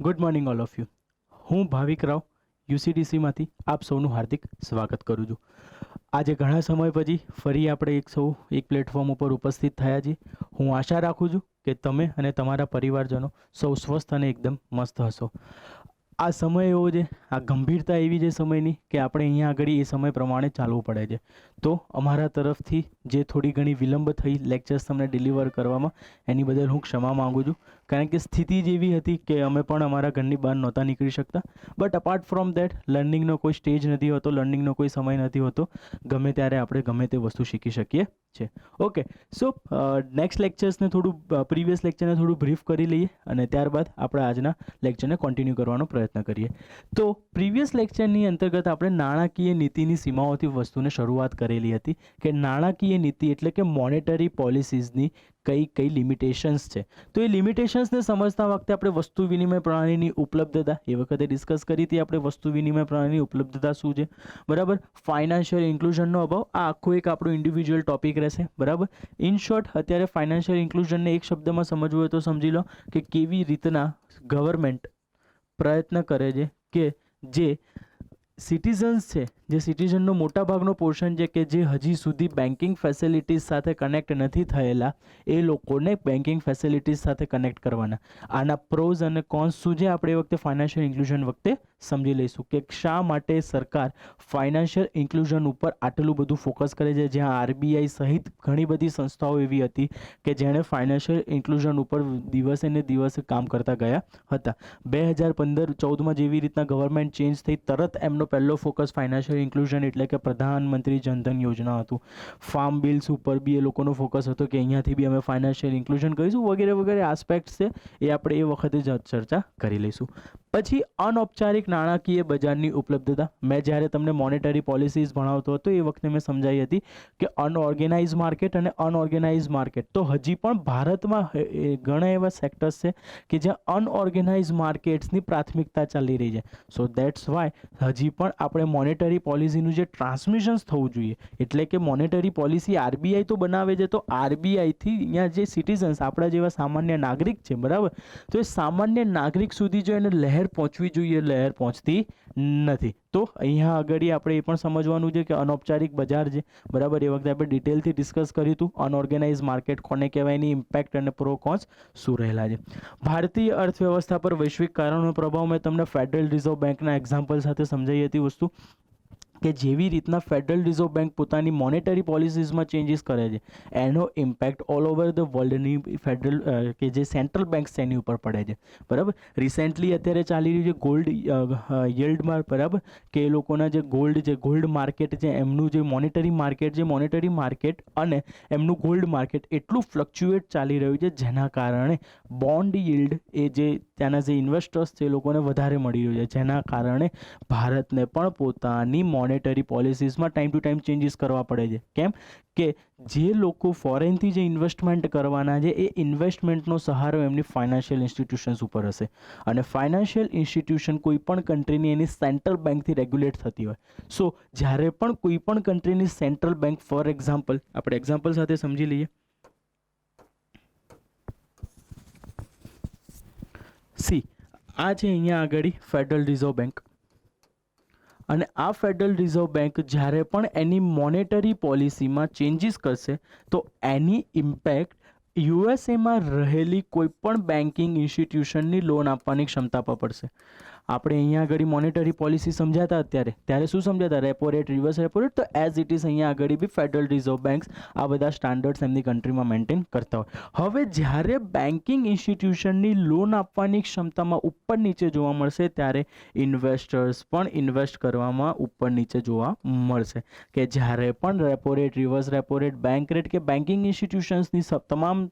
Good morning all of you. હું ભાવિક રાવ યુસીડીસીમાંથી આપ સૌનું હાર્દિક સ્વાગત કરું છું. આજે ઘણા સમય પછી ફરી આપણે એક પ્લેટફોર્મ ઉપર ઉપસ્થિત થયા છીએ. હું આશા રાખું છું કે તમે અને તમારા પરિવારજનો સૌ સ્વસ્થ અને એકદમ મસ્ત હશો. આ સમય એવો છે, આ ગંભીરતા એવી છે સમયની કે આપણે અહીંયા આગળ એ સમય પ્રમાણે ચાલવું પડે છે. તો અમારા તરફથી જે થોડી ઘણી વિલંબ થઈ લેક્ચર્સ તમને ડિલિવર કરવામાં, એની બદલ હું ક્ષમા માગું છું. કારણ કે સ્થિતિ જ એવી હતી કે અમે પણ અમારા ઘરની બહાર નહોતા નીકળી શકતા. બટ અપાર્ટ ફ્રોમ દેટ, લર્નિંગનો કોઈ સ્ટેજ નથી હોતો, લર્નિંગનો કોઈ સમય નથી હોતો. ગમે ત્યારે આપણે ગમે તે વસ્તુ શીખી શકીએ છીએ. ઓકે, સો નેક્સ્ટ લેક્ચર્સને થોડું પ્રીવિયસ લેક્ચરને થોડું બ્રીફ કરી લઈએ અને ત્યારબાદ આપણે આજના લેક્ચરને કન્ટિન્યુ કરવાનો પ્રયત્ન કરીએ. તો પ્રીવિયસ લેક્ચરની અંતર્ગત આપણે નાણાકીય નીતિની સીમાઓથી વસ્તુને શરૂઆત કરેલી હતી કે નાણાકીય નીતિ એટલે કે મોનેટરી પોલિસીઝની કઈ લિમિટેશન્સ છે. તો એ લિમિટેશન્સને સમજતા વખતે આપણે વસ્તુ વિનિમય પ્રણાલીની ઉપલબ્ધતા એ વખતે ડિસ્કસ કરી હતી. આપણે વસ્તુ વિનિમય પ્રણાલીની ઉપલબ્ધતા શું છે, બરાબર. ફાઇનાન્શિયલ ઇન્ક્લુઝનનો અભાવ, આ આખું એક આપણું ઇન્ડિવિજ્યુઅલ ટોપિક રહેશે, બરાબર. ઇન શોર્ટ, અત્યારે ફાઇનાન્શિયલ ઇન્ક્લુઝનને એક શબ્દમાં સમજવું હોય તો સમજી લો કે કેવી રીતના ગવર્મેન્ટ પ્રયત્ન કરે છે કે જે સિટીઝન્સ છે, જે સિટીઝનનો મોટા ભાગનો પોર્શન છે કે જે હજી સુધી બેન્કિંગ ફેસિલિટીઝ સાથે કનેક્ટ નથી થયેલા, એ લોકોને બેન્કિંગ ફેસિલિટીઝ સાથે કનેક્ટ કરવાના. આના પ્રોઝ અને કોન્સ શું છે આપણે એ વખતે ફાઇનાન્શિયલ ઇન્ક્લુઝન વખતે સમજી લઈશું કે શા માટે સરકાર ફાઇનાન્શિયલ ઇન્ક્લુઝન ઉપર આટલું બધું ફોકસ કરે છે, જ્યાં આરબીઆઈ સહિત ઘણી બધી સંસ્થાઓ એવી હતી કે જેણે ફાઇનાન્શિયલ ઇન્ક્લુઝન ઉપર દિવસે ને દિવસે કામ કરતા ગયા હતા. 2015-14માં જેવી રીતના ગવર્મેન્ટ ચેન્જ થઈ, તરત એમનો પહેલો ફોકસ ફાઇનાન્શિયલ ઇન્ક્લુઝન એટલે કે પ્રધાનમંત્રી જનધન યોજના હતું. ફાર્મ બિલ્સ ઉપર બી એ લોકોનો ફોકસ હતો કે અહીંયાથી બી અમે ફાઇનાન્શિયલ ઇન્ક્લુઝન કરીશું, વગેરે વગેરે આસ્પેક્ટ્સ છે એ આપણે એ વખતે જ ચર્ચા કરી લઈશું. પછી અનૌપચારિક નાણાકીય બજારની ઉપલબ્ધતા. મેં જ્યારે તમને મોનેટરી પોલિસીઝ ભણાવતો હતો એ વખતે મેં સમજાવી હતી કે અનઓર્ગેનાઇઝ માર્કેટ અને અનઓર્ગેનાઇઝ માર્કેટ. તો હજી પણ ભારતમાં ઘણા એવા સેક્ટર્સ છે કે જ્યાં અનઓર્ગેનાઇઝ માર્કેટ્સની પ્રાથમિકતા ચાલી રહી છે. સો દેટ્સ વાય હજી પણ આપણે મોનેટરી પોલિસીનું જે ટ્રાન્સમિશન્સ થવું જોઈએ, એટલે કે મોનેટરી પોલિસી આરબીઆઈ તો બનાવે છે, તો આરબીઆઈથી અહીંયા જે સિટીઝન્સ, આપણા જેવા સામાન્ય નાગરિક છે, બરાબર, તો એ સામાન્ય નાગરિક સુધી જો એને લહેર પહોંચવી જોઈએ, લહેર પહોંચતી નથી. તો અહીંયા આગળ આપણે એ પણ સમજવાનું છે કે અનૌપચારિક બજાર છે, બરાબર, એ વખતે આપણે ડિટેલથી ડિસ્કસ કર્યું હતું. અનઓર્ગેનાઇઝ માર્કેટ કોને કહેવાય, એની ઇમ્પેક્ટ અને પ્રો કોન્સ શું રહેલા છે. ભારતીય અર્થવ્યવસ્થા પર વૈશ્વિક કારણોનો પ્રભાવ મેં તમને ફેડરલ રિઝર્વ બેંકના એક્ઝામ્પલ સાથે સમજાવી હતી વસ્તુ કે જેવી રીતના ફેડરલ રિઝર્વ બેંક પોતાની મોનેટરી પોલિસીઝમાં ચેન્જીસ કરે છે, એનો ઇમ્પેક્ટ ઓલ ઓવર ધ વર્લ્ડની ફેડરલ કે જે સેન્ટ્રલ બેંક્સ છે એની ઉપર પડે છે, બરાબર. રિસેન્ટલી અત્યારે ચાલી રહ્યું છે ગોલ્ડ યીલ્ડમાં, બરાબર, કે એ લોકોના જે ગોલ્ડ છે, ગોલ્ડ માર્કેટ છે, એમનું જે મોનેટરી માર્કેટ છે, મોનેટરી માર્કેટ અને એમનું ગોલ્ડ માર્કેટ એટલું ફ્લક્ચ્યુએટ ચાલી રહ્યું છે, જેના કારણે બોન્ડ yieldએ જે ત્યાંના જે ઇન્વેસ્ટર્સ છે એ લોકોને વધારે મળી રહ્યું છે, જેના કારણે ભારતને પણ પોતાની મોનેટરી પોલિસીઝમાં ટાઈમ ટુ ટાઈમ ચેન્જીસ કરવા પડે છે. કેમ કે જે લોકો ફોરેનથી જે ઇન્વેસ્ટમેન્ટ કરવાના છે એ ઇન્વેસ્ટમેન્ટનો સહારો એમની ફાઇનાન્શિયલ ઇન્સ્ટિટ્યુશન્સ ઉપર હશે, અને ફાઇનાન્શિયલ ઇન્સ્ટિટ્યુશન કોઈ પણ કન્ટ્રીની એની સેન્ટ્રલ બેંકથી રેગ્યુલેટ થતી હોય. સો જ્યારે પણ કોઈ પણ કન્ટ્રીની સેન્ટ્રલ બેંક, ફોર એક્ઝામ્પલ, આપણે એક્ઝામ્પલ સાથે સમજી લઈએ. સી, આ છે અહીંયા આગળ ફેડરલ રિઝર્વ બેંક, અને આ ફેડરલ રિઝર્વ બેંક જ્યારે પણ એની મોનેટરી પોલિસીમાં ચેન્જીસ કરશે તો એની ઇમ્પેક્ટ યુએસએમાં રહેલી કોઈ પણ બેન્કિંગ ઇન્સ્ટિટ્યુશનની લોન આપવાની ક્ષમતા પર પડશે. આપણે અહીંયા આગળ મોનેટરી પોલિસી સમજાતા અત્યારે, ત્યારે શું સમજાતા, repo rate, reverse repo rate. તો એઝ ઇટ ઇઝ અહીંયા આગળ બી ફેડરલ રિઝર્વ બેંક્સ આ બધા સ્ટાન્ડર્ડ્સ એમની કન્ટ્રીમાં મેન્ટેન કરતા હોય. હવે જ્યારે બેન્કિંગ ઇન્સ્ટિટ્યુશનની લોન આપવાની ક્ષમતામાં ઉપર નીચે જોવા મળશે, ત્યારે ઇન્વેસ્ટર્સ પણ ઇન્વેસ્ટ કરવામાં ઉપર નીચે જોવા મળશે. કે જ્યારે પણ repo rate, reverse repo rate, bank rate કે બેન્કિંગ ઇન્સ્ટિટ્યુશન્સની તમામ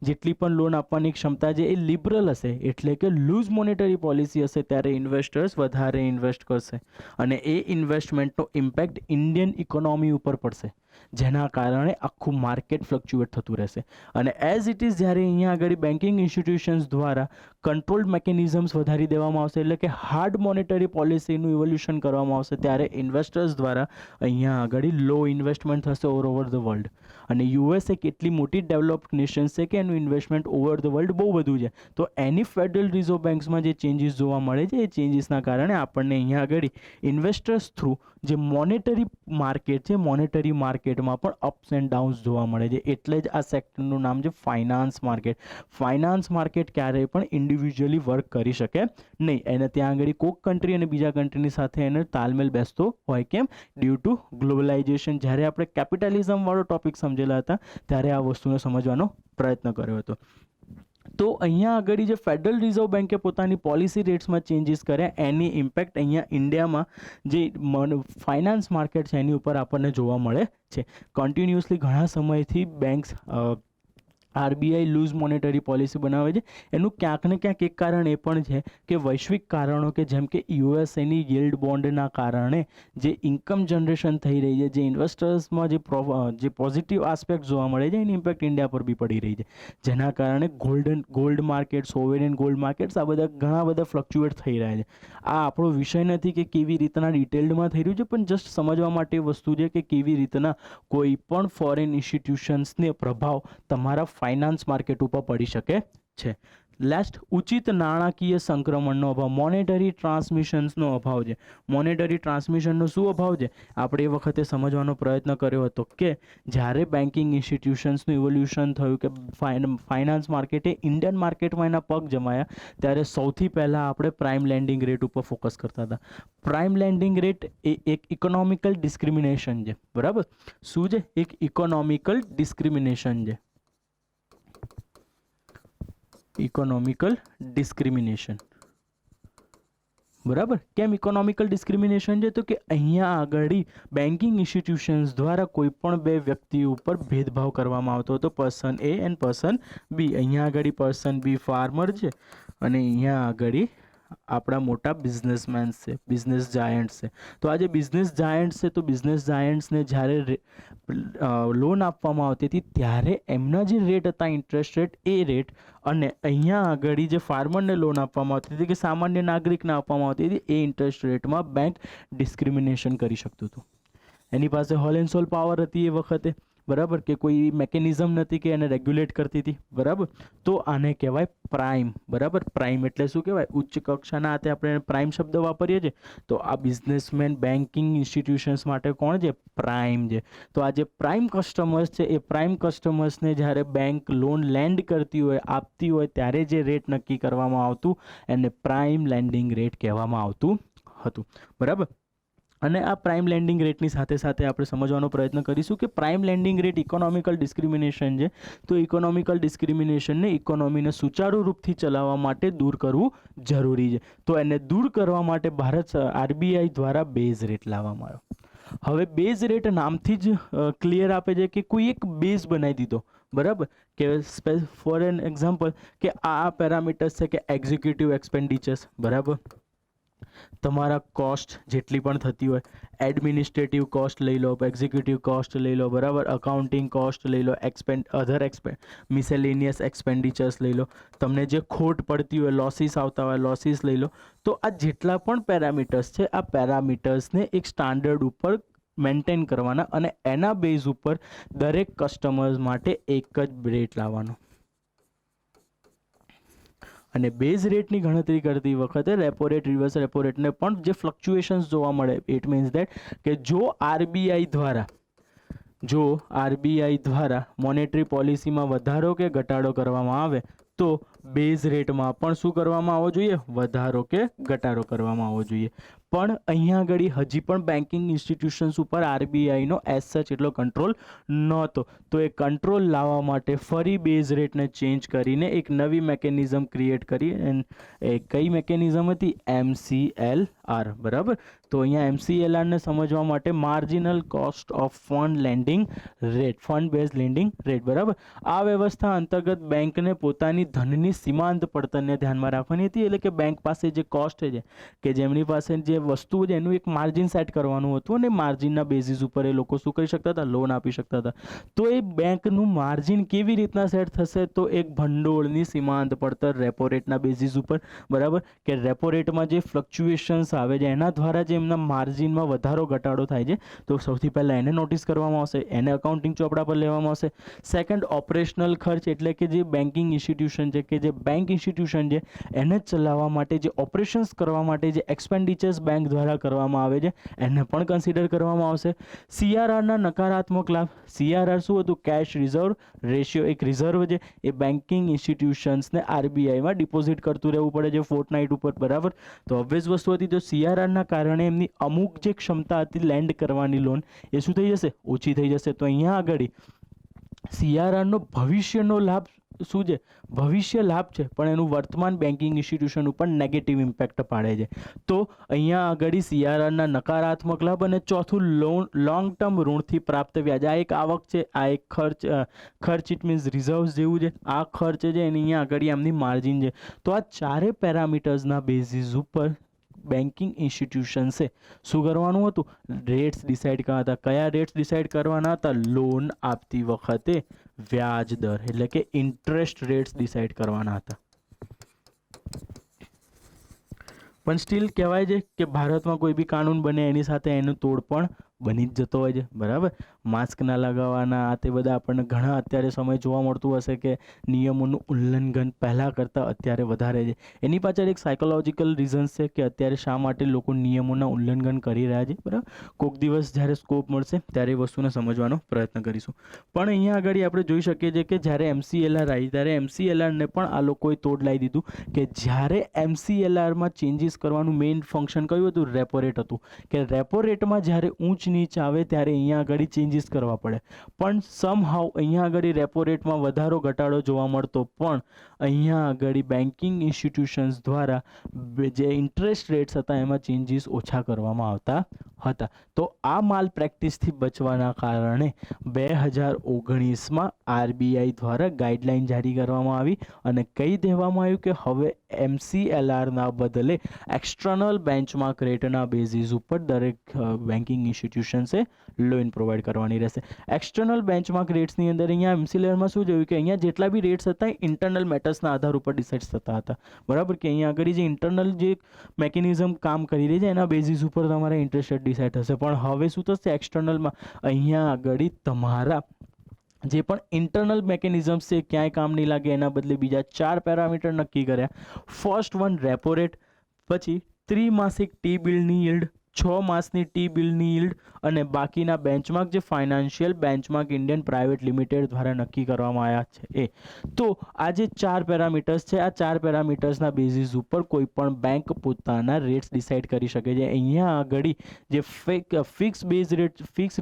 જેટલી પણ લોન આપવાની ક્ષમતા છે એ લિબરલ હશે, એટલે કે લૂઝ મોનેટરી પોલિસી હશે, ત્યારે ઇન્વેસ્ટર્સ વધારે ઇન્વેસ્ટ કરશે અને એ ઇન્વેસ્ટમેન્ટનો ઇમ્પેક્ટ ઇન્ડિયન ઇકોનોમી ઉપર પડશે. જેના કારણે આખું માર્કેટ ફ્લક્ચ્યુએટ થતું રહેશે. અને એઝ ઇટ ઇઝ જ્યારે અહીંયા આગળ બેન્કિંગ ઇન્સ્ટિટ્યુશન્સ દ્વારા કંટ્રોલ મિકેનિઝમ્સ વધારી દેવામાં આવશે, એટલે કે હાર્ડ મોનેટરી પોલિસીનું ઇવોલ્યુશન કરવામાં આવશે, ત્યારે ઇન્વેસ્ટર્સ દ્વારા અહીંયા આગળ લો ઇન્વેસ્ટમેન્ટ થશે ઓવર ધ વર્લ્ડ. અને યુએસ એક એટલી મોટી ડેવલપ્ડ નેશન છે કે એનું ઇન્વેસ્ટમેન્ટ ઓવર ધ વર્લ્ડ બહુ બધું છે. તો એની ફેડરલ રિઝર્વ બેન્ક્સમાં જે ચેન્જીસ જોવા મળે છે, એ ચેન્જીસના કારણે આપણને અહીંયા આગળ ઇન્વેસ્ટર્સ થ્રુ જે મોનેટરી માર્કેટ છે, મોનેટરી માર્કેટમાં પણ અપ્સ એન્ડ ડાઉન્સ જોવા મળે છે. એટલે જ આ સેક્ટરનું નામ છે ફાઇનાન્સ માર્કેટ. ફાઇનાન્સ માર્કેટ ક્યારેય પણ ઇન્ડિવિજ્યુઅલી વર્ક કરી શકે નહીં. એને ત્યાં આગળ કોઈક કન્ટ્રી અને બીજા કન્ટ્રીની સાથે એને તાલમેલ બેસતો હોય. કેમ? Due to globalisation. જ્યારે આપણે કેપિટલિઝમવાળો ટોપિક સમજેલા હતા ત્યારે આ વસ્તુને સમજવાનો પ્રયત્ન કર્યો હતો. તો અહીંયા આગળ જે ફેડરલ રિઝર્વ બેન્કે પોતાની પોલિસી રેટ્સમાં ચેન્જીસ કર્યા, એની ઇમ્પેક્ટ અહીંયા ઇન્ડિયામાં જે ફાઇનાન્સ માર્કેટ છે એની ઉપર આપણને જોવા મળે છે. કન્ટિન્યુઅસલી ઘણા સમયથી banks RBI loose monetary policy બનાવે છે. એનું ક્યાંક ને ક્યાંક એક કારણ એ પણ છે કે વૈશ્વિક કારણો, કે જેમ કે યુએસએની yielded બોન્ડના કારણે જે ઇન્કમ જનરેશન થઈ રહી છે, જે ઇન્વેસ્ટર્સમાં જે પોઝિટિવ આસ્પેક્ટ જોવા મળે છે, એની ઇમ્પેક્ટ ઇન્ડિયા પર બી પડી રહી છે. જેના કારણે ગોલ્ડ માર્કેટ, સોવેરિયન ગોલ્ડ માર્કેટ્સ, આ બધા ઘણા બધા ફ્લક્ચ્યુએટ થઈ રહ્યા છે. આ આપણો વિષય નથી કે કેવી રીતના ડિટેલ્ડમાં થઈ રહ્યું છે, પણ જસ્ટ સમજવા માટે વસ્તુ છે કે કેવી રીતના કોઈ પણ ફોરેન ઇન્સ્ટિટ્યુશન્સને પ્રભાવ તમારા ફાઇનાન્સ માર્કેટ ઉપર પડી શકે છે. લાસ્ટ, ઉચિત નાણાકીય સંક્રમણનો અભાવ, મોનેટરી ટ્રાન્સમિશન્સનો અભાવ છે. મોનેટરી ટ્રાન્સમિશનનો શું અભાવ છે? આપણે એ વખતે સમજવાનો પ્રયત્ન કર્યો હતો કે જ્યારે બેન્કિંગ ઇન્સ્ટિટ્યુશન્સનું ઇવોલ્યુશન થયું, કે ફાઇનાન્સ માર્કેટે ઇન્ડિયન માર્કેટમાં એના પગ જમાયા, ત્યારે સૌથી પહેલાં આપણે પ્રાઇમ લેન્ડિંગ રેટ ઉપર ફોકસ કરતા હતા. પ્રાઇમ લેન્ડિંગ રેટ એ એક ઇકોનોમિકલ ડિસ્ક્રિમિનેશન છે. બરાબર? શું છે? એક ઇકોનોમિકલ ડિસ્ક્રિમિનેશન છે. Economical discrimination. બરાબર? કેમ ઇકોનોમિકલ ડિસ્ક્રિમિનેશન છે? તો કે અહીંયા આગળ બેન્કિંગ ઇન્સ્ટિટ્યુશન્સ દ્વારા કોઈ પણ બે વ્યક્તિઓ ઉપર ભેદભાવ કરવામાં આવતો હતો, પર્સન એ એન્ડ પર્સન બી. અહીંયા આગળ પર્સન બી ફાર્મર છે અને અહીંયા આગળ આપણા મોટા બિઝનેસમેન્સ છે, બિઝનેસ જાયન્ટ્સ છે. તો આ જે બિઝનેસ જાયન્ટ્સ છે, તો બિઝનેસ જાયન્ટ્સને જ્યારે લોન આપવામાં આવતી હતી ત્યારે એમના જે રેટ હતા, ઇન્ટરેસ્ટ રેટ, એ રેટ, અને અહીંયા આગળ જે ફાર્મરને લોન આપવામાં આવતી હતી, કે સામાન્ય નાગરિકને આપવામાં આવતી હતી, એ ઇન્ટરેસ્ટ રેટમાં બેંક ડિસ્ક્રિમિનેશન કરી શકતું હતું. એની પાસે હોલ એન્ડ સોલ પાવર હતી એ વખતે. બરાબર? કે કોઈ મેકેનિઝમ નથી કે એને રેગ્યુલેટ કરતી હતી. બરાબર? તો આને કહેવાય પ્રાઇમ. બરાબર? પ્રાઇમ એટલે શું કહેવાય? ઉચ્ચ કક્ષાના હાથે આપણે પ્રાઇમ શબ્દ વાપરીએ છીએ. તો આ બિઝનેસમેન, બેન્કિંગ ઇન્સ્ટિટ્યુશન્સ માટે કોણ છે? પ્રાઇમ છે. તો આ જે પ્રાઇમ કસ્ટમર્સ છે, એ પ્રાઇમ કસ્ટમર્સને જ્યારે બેંક લોન લેન્ડ કરતી હોય, આપતી હોય, ત્યારે જે રેટ નક્કી કરવામાં આવતું એને પ્રાઇમ લેન્ડિંગ રેટ કહેવામાં આવતું હતું. બરાબર? અને આ પ્રાઇમ લેન્ડિંગ રેટની સાથે સાથે આપણે સમજવાનો પ્રયત્ન કરીશું કે prime landing rate economical discrimination છે. તો ઇકોનોમિકલ ડિસ્ક્રિમિનેશનને ઇકોનોમીને સુચારુ રૂપથી ચલાવવા માટે દૂર કરવું જરૂરી છે. તો એને દૂર કરવા માટે ભારત આરબીઆઈ દ્વારા બેઝ રેટ લાવવામાં આવ્યો. હવે બેઝ રેટ નામથી જ ક્લિયર આપે છે કે કોઈ એક બેઝ બનાવી દીધો. બરાબર? કે ફોર એન એક્ઝામ્પલ, કે આ પેરામીટર્સ છે કે એક્ઝિક્યુટિવ એક્સપેન્ડિચર્સ. બરાબર? તમારા કોસ્ટ જેટલી પણ થતી હોય, એડમિનિસ્ટ્રેટિવ કોસ્ટ લઈ લો, એક્ઝિક્યુટિવ કોસ્ટ લઈ લો, બરાબર, અકાઉન્ટિંગ કોસ્ટ લઈ લો, મિસેલેનિયસ એક્સપેન્ડિચર્સ લઈ લો, તમને જે ખોટ પડતી હોય, લોસીસ આવતા હોય, લોસીસ લઈ લો. તો આ જેટલા પણ પેરામીટર્સ છે, આ પેરામીટર્સને એક સ્ટાન્ડર્ડ ઉપર મેન્ટેન કરવાના અને એના બેઝ ઉપર દરેક કસ્ટમર્સ માટે એક જ રેટ લાવવાનો. અને બેઝ રેટની ગણતરી કરતી વખતે રેપો રેટ, રિવર્સ રેપો રેટને પણ જે ફ્લક્ચ્યુએશન્સ જોવા મળે, ઇટ મીન્સ દેટ કે જો આરબીઆઈ દ્વારા મોનેટરી પોલિસીમાં વધારો કે ઘટાડો કરવામાં આવે, તો બેઝ રેટમાં પણ શું કરવામાં આવવો જોઈએ? વધારો કે ઘટાડો કરવામાં આવવો જોઈએ. પણ અહીંયા આગળ હજી પણ બેન્કિંગ ઇન્સ્ટિટ્યુશન્સ ઉપર આરબીઆઈનો એઝ સચ એટલો કંટ્રોલ નહોતો. તો એ કંટ્રોલ લાવવા માટે ફરી બેઝ રેટને ચેન્જ કરીને એક નવી મેકેનિઝમ ક્રિએટ કરી. એ કઈ મેકેનિઝમ હતી? MCLR. બરાબર? તો અહીંયા MCLRને સમજવા માટે marginal cost of fund landing rate, fund base landing rate. બરાબર? આ વ્યવસ્થા અંતર્ગત બેંકને પોતાની ધનની સીમાંત પડતરને ધ્યાનમાં રાખવાની હતી, એટલે કે બેંક પાસે જે કોસ્ટ છે કે જેમની પાસે જે વસ્તુઓ છે એનું એક માર્જિન સેટ કરવાનું હતું અને માર્જિનના બેઝિસ ઉપર એ લોકો શું કરી શકતા હતા, લોન આપી શકતા હતા. તો એ બેંકનું માર્જિન કેવી રીતના સેટ થશે, તો એક ભંડોળની સીમાંત પડતર રેપો રેટના બેઝિસ ઉપર, બરાબર, કે રેપો રેટમાં જે ફ્લક્ચ્યુએશન્સ આવે છે એના દ્વારા જે એમના માર્જિનમાં વધારો ઘટાડો થાય છે, તો સૌથી પહેલાં એને નોટિસ કરવામાં આવશે, એને અકાઉન્ટિંગ ચોપડા પર લેવામાં આવશે. સેકન્ડ, ઓપરેશનલ ખર્ચ, એટલે કે જે બેન્કિંગ ઇન્સ્ટિટ્યુશન છે કે જે બેંક ઇન્સ્ટિટ્યુશન છે એને ચલાવવા માટે જે ઓપરેશન્સ કરવા માટે જે એક્સપેન્ડિચર્સ બેંક દ્વારા કરવામાં આવે છે એને પણ કન્સિડર કરવામાં આવશે. સીઆરઆરના નકારાત્મક લાભ, સીઆરઆર શું હતું, કેશ રિઝર્વ રેશિયો, એક રિઝર્વ છે એ બેન્કિંગ ઇન્સ્ટિટ્યુશન્સને આરબીઆઈમાં ડિપોઝિટ કરતું રહેવું પડે છે ફોર્ટનાઇટ ઉપર, બરાબર. તો ઓબ્વિયસ વસ્તુ હતી, તો સીઆરઆરના કારણે એમની અમુક જે ક્ષમતા હતી લેન્ડ કરવાની લોન એ શું થઈ જશે, ઓછી થઈ જશે. તો અહીંયા આગળ સીઆરઆરનો ભવિષ્યનો લાભ શું છે, ભવિષ્ય લાભ છે, પણ એનું વર્તમાન બેન્કિંગ ઇન્સ્ટિટ્યુશન ઉપર નેગેટિવ ઇમ્પેક્ટ પાડે છે. તો અહીંયા આગળ સીઆરઆરના નકારાત્મક લાભ. અને ચોથું, લોંગ ટર્મ ઋણથી પ્રાપ્ત વ્યાજ. આ એક આવક છે, આ એક ખર્ચ ઇટ મીન્સ રિઝર્વ્સ જેવું છે, આ ખર્ચ છે અને અહીંયા આગળ એમની માર્જિન છે. તો આ ચારે પેરામીટર્સના બેઝિસ ઉપર બેન્કિંગ ઇન્સ્ટિટ્યુશન્સે શું કરવાનું હતું, રેટ્સ ડિસાઇડ કરવાના હતા. કયા રેટ્સ ડિસાઇડ કરવાના હતા, લોન આપતી વખતે વ્યાજ દર, એટલે કે ઇન્ટરેસ્ટ રેટ્સ ડિસાઇડ કરવાના હતા. પણ સ્ટીલ કહેવાય છે કે ભારતમાં કોઈ બી કાનૂન બને એની સાથે એનું તોડ પણ બની જ જતો હોય છે, બરાબર. માસ્ક ના લગાવવાના, આ તે બધા આપણને ઘણા અત્યારે સમય જોવા મળતું હશે કે નિયમોનું ઉલ્લંઘન પહેલાં કરતાં અત્યારે વધારે છે. એની પાછળ એક સાયકોલોજીકલ રીઝન્સ છે કે અત્યારે શા માટે લોકો નિયમોના ઉલ્લંઘન કરી રહ્યા છે, બરાબર. કોઈક દિવસ જ્યારે સ્કોપ મળશે ત્યારે એ વસ્તુને સમજવાનો પ્રયત્ન કરીશું. પણ અહીંયા આગળ આપણે જોઈ શકીએ છીએ કે જ્યારે MCLR આવી ત્યારે MCLRને પણ આ લોકોએ તોડ લાવી દીધું કે જ્યારે MCLRમાં ચેન્જીસ કરવાનું મેઇન ફંક્શન કયું હતું, રેપો રેટ હતું, કે રેપો રેટમાં જ્યારે ઊંચ નીચ આવે ત્યારે અહીંયા આગળ ચેન્જીસ કરવા પડે. પણ સમહાઉ અહીંયા આગળ રેપો રેટમાં વધારો ઘટાડો જોવા મળતો, પણ અહીંયા આગળ બેન્કિંગ ઇન્સ્ટિટ્યુશન્સ દ્વારા જે ઇન્ટરેસ્ટ રેટ્સ હતા એમાં ચેન્જીસ ઓછા કરવામાં આવતા હતા. તો આ માલ પ્રેક્ટિસથી બચવાના કારણે 2019માં આરબીઆઈ દ્વારા ગાઈડલાઇન જારી કરવામાં આવી અને કહી દેવામાં આવ્યું કે હવે MCLRના બદલે એક્સટર્નલ બેન્ચમાર્ક રેટના બેઝિસ ઉપર દરેક બેન્કિંગ ઇન્સ્ટિટ્યુશન્સે લોન પ્રોવાઈડ કરવાની રહેશે. એક્સટર્નલ બેન્ચમાર્ક રેટ્સની અંદર અહીંયા MCLRમાં શું જોયું કે અહીંયા જેટલા બી રેટ્સ હતા એ ઇન્ટરનલ મેટર્સના આધાર ઉપર ડિસાઇડ થતા હતા, બરાબર. કે અહીંયા આગળ જે ઇન્ટરનલ જે મેકેનિઝમ કામ કરી રહી છે એના બેઝિસ ઉપર તમારા ઇન્ટરેસ્ટ રેટ ડિસાઇડ થશે. પણ હવે શું થશે, એક્સટર્નલમાં અહીંયા આગળ તમારા જે પણ ઇન્ટરનલ મેકેનિઝમ્સ છે ક્યાંય કામ નહીં લાગે, એના બદલે બીજા 4 પેરામીટર નક્કી કર્યા. ફર્સ્ટ વન રેપો રેટ, પછી ત્રિમાસિક ટી બિલની યીલ્ડ, 6 માસની ટી બિલની યીલ્ડ અને બાકીના બેન્ચમાર્ક જે financial benchmark Indian private limited દ્વારા નક્કી કરવામાં આવ્યા છે એ. તો આ જે 4 પેરામીટર્સ છે, આ 4 પેરામીટર્સના બેઝિસ ઉપર કોઈ પણ બેંક પોતાના રેટ્સ ડિસાઇડ કરી શકે છે. અહીંયા આગળ જે ફિક્સ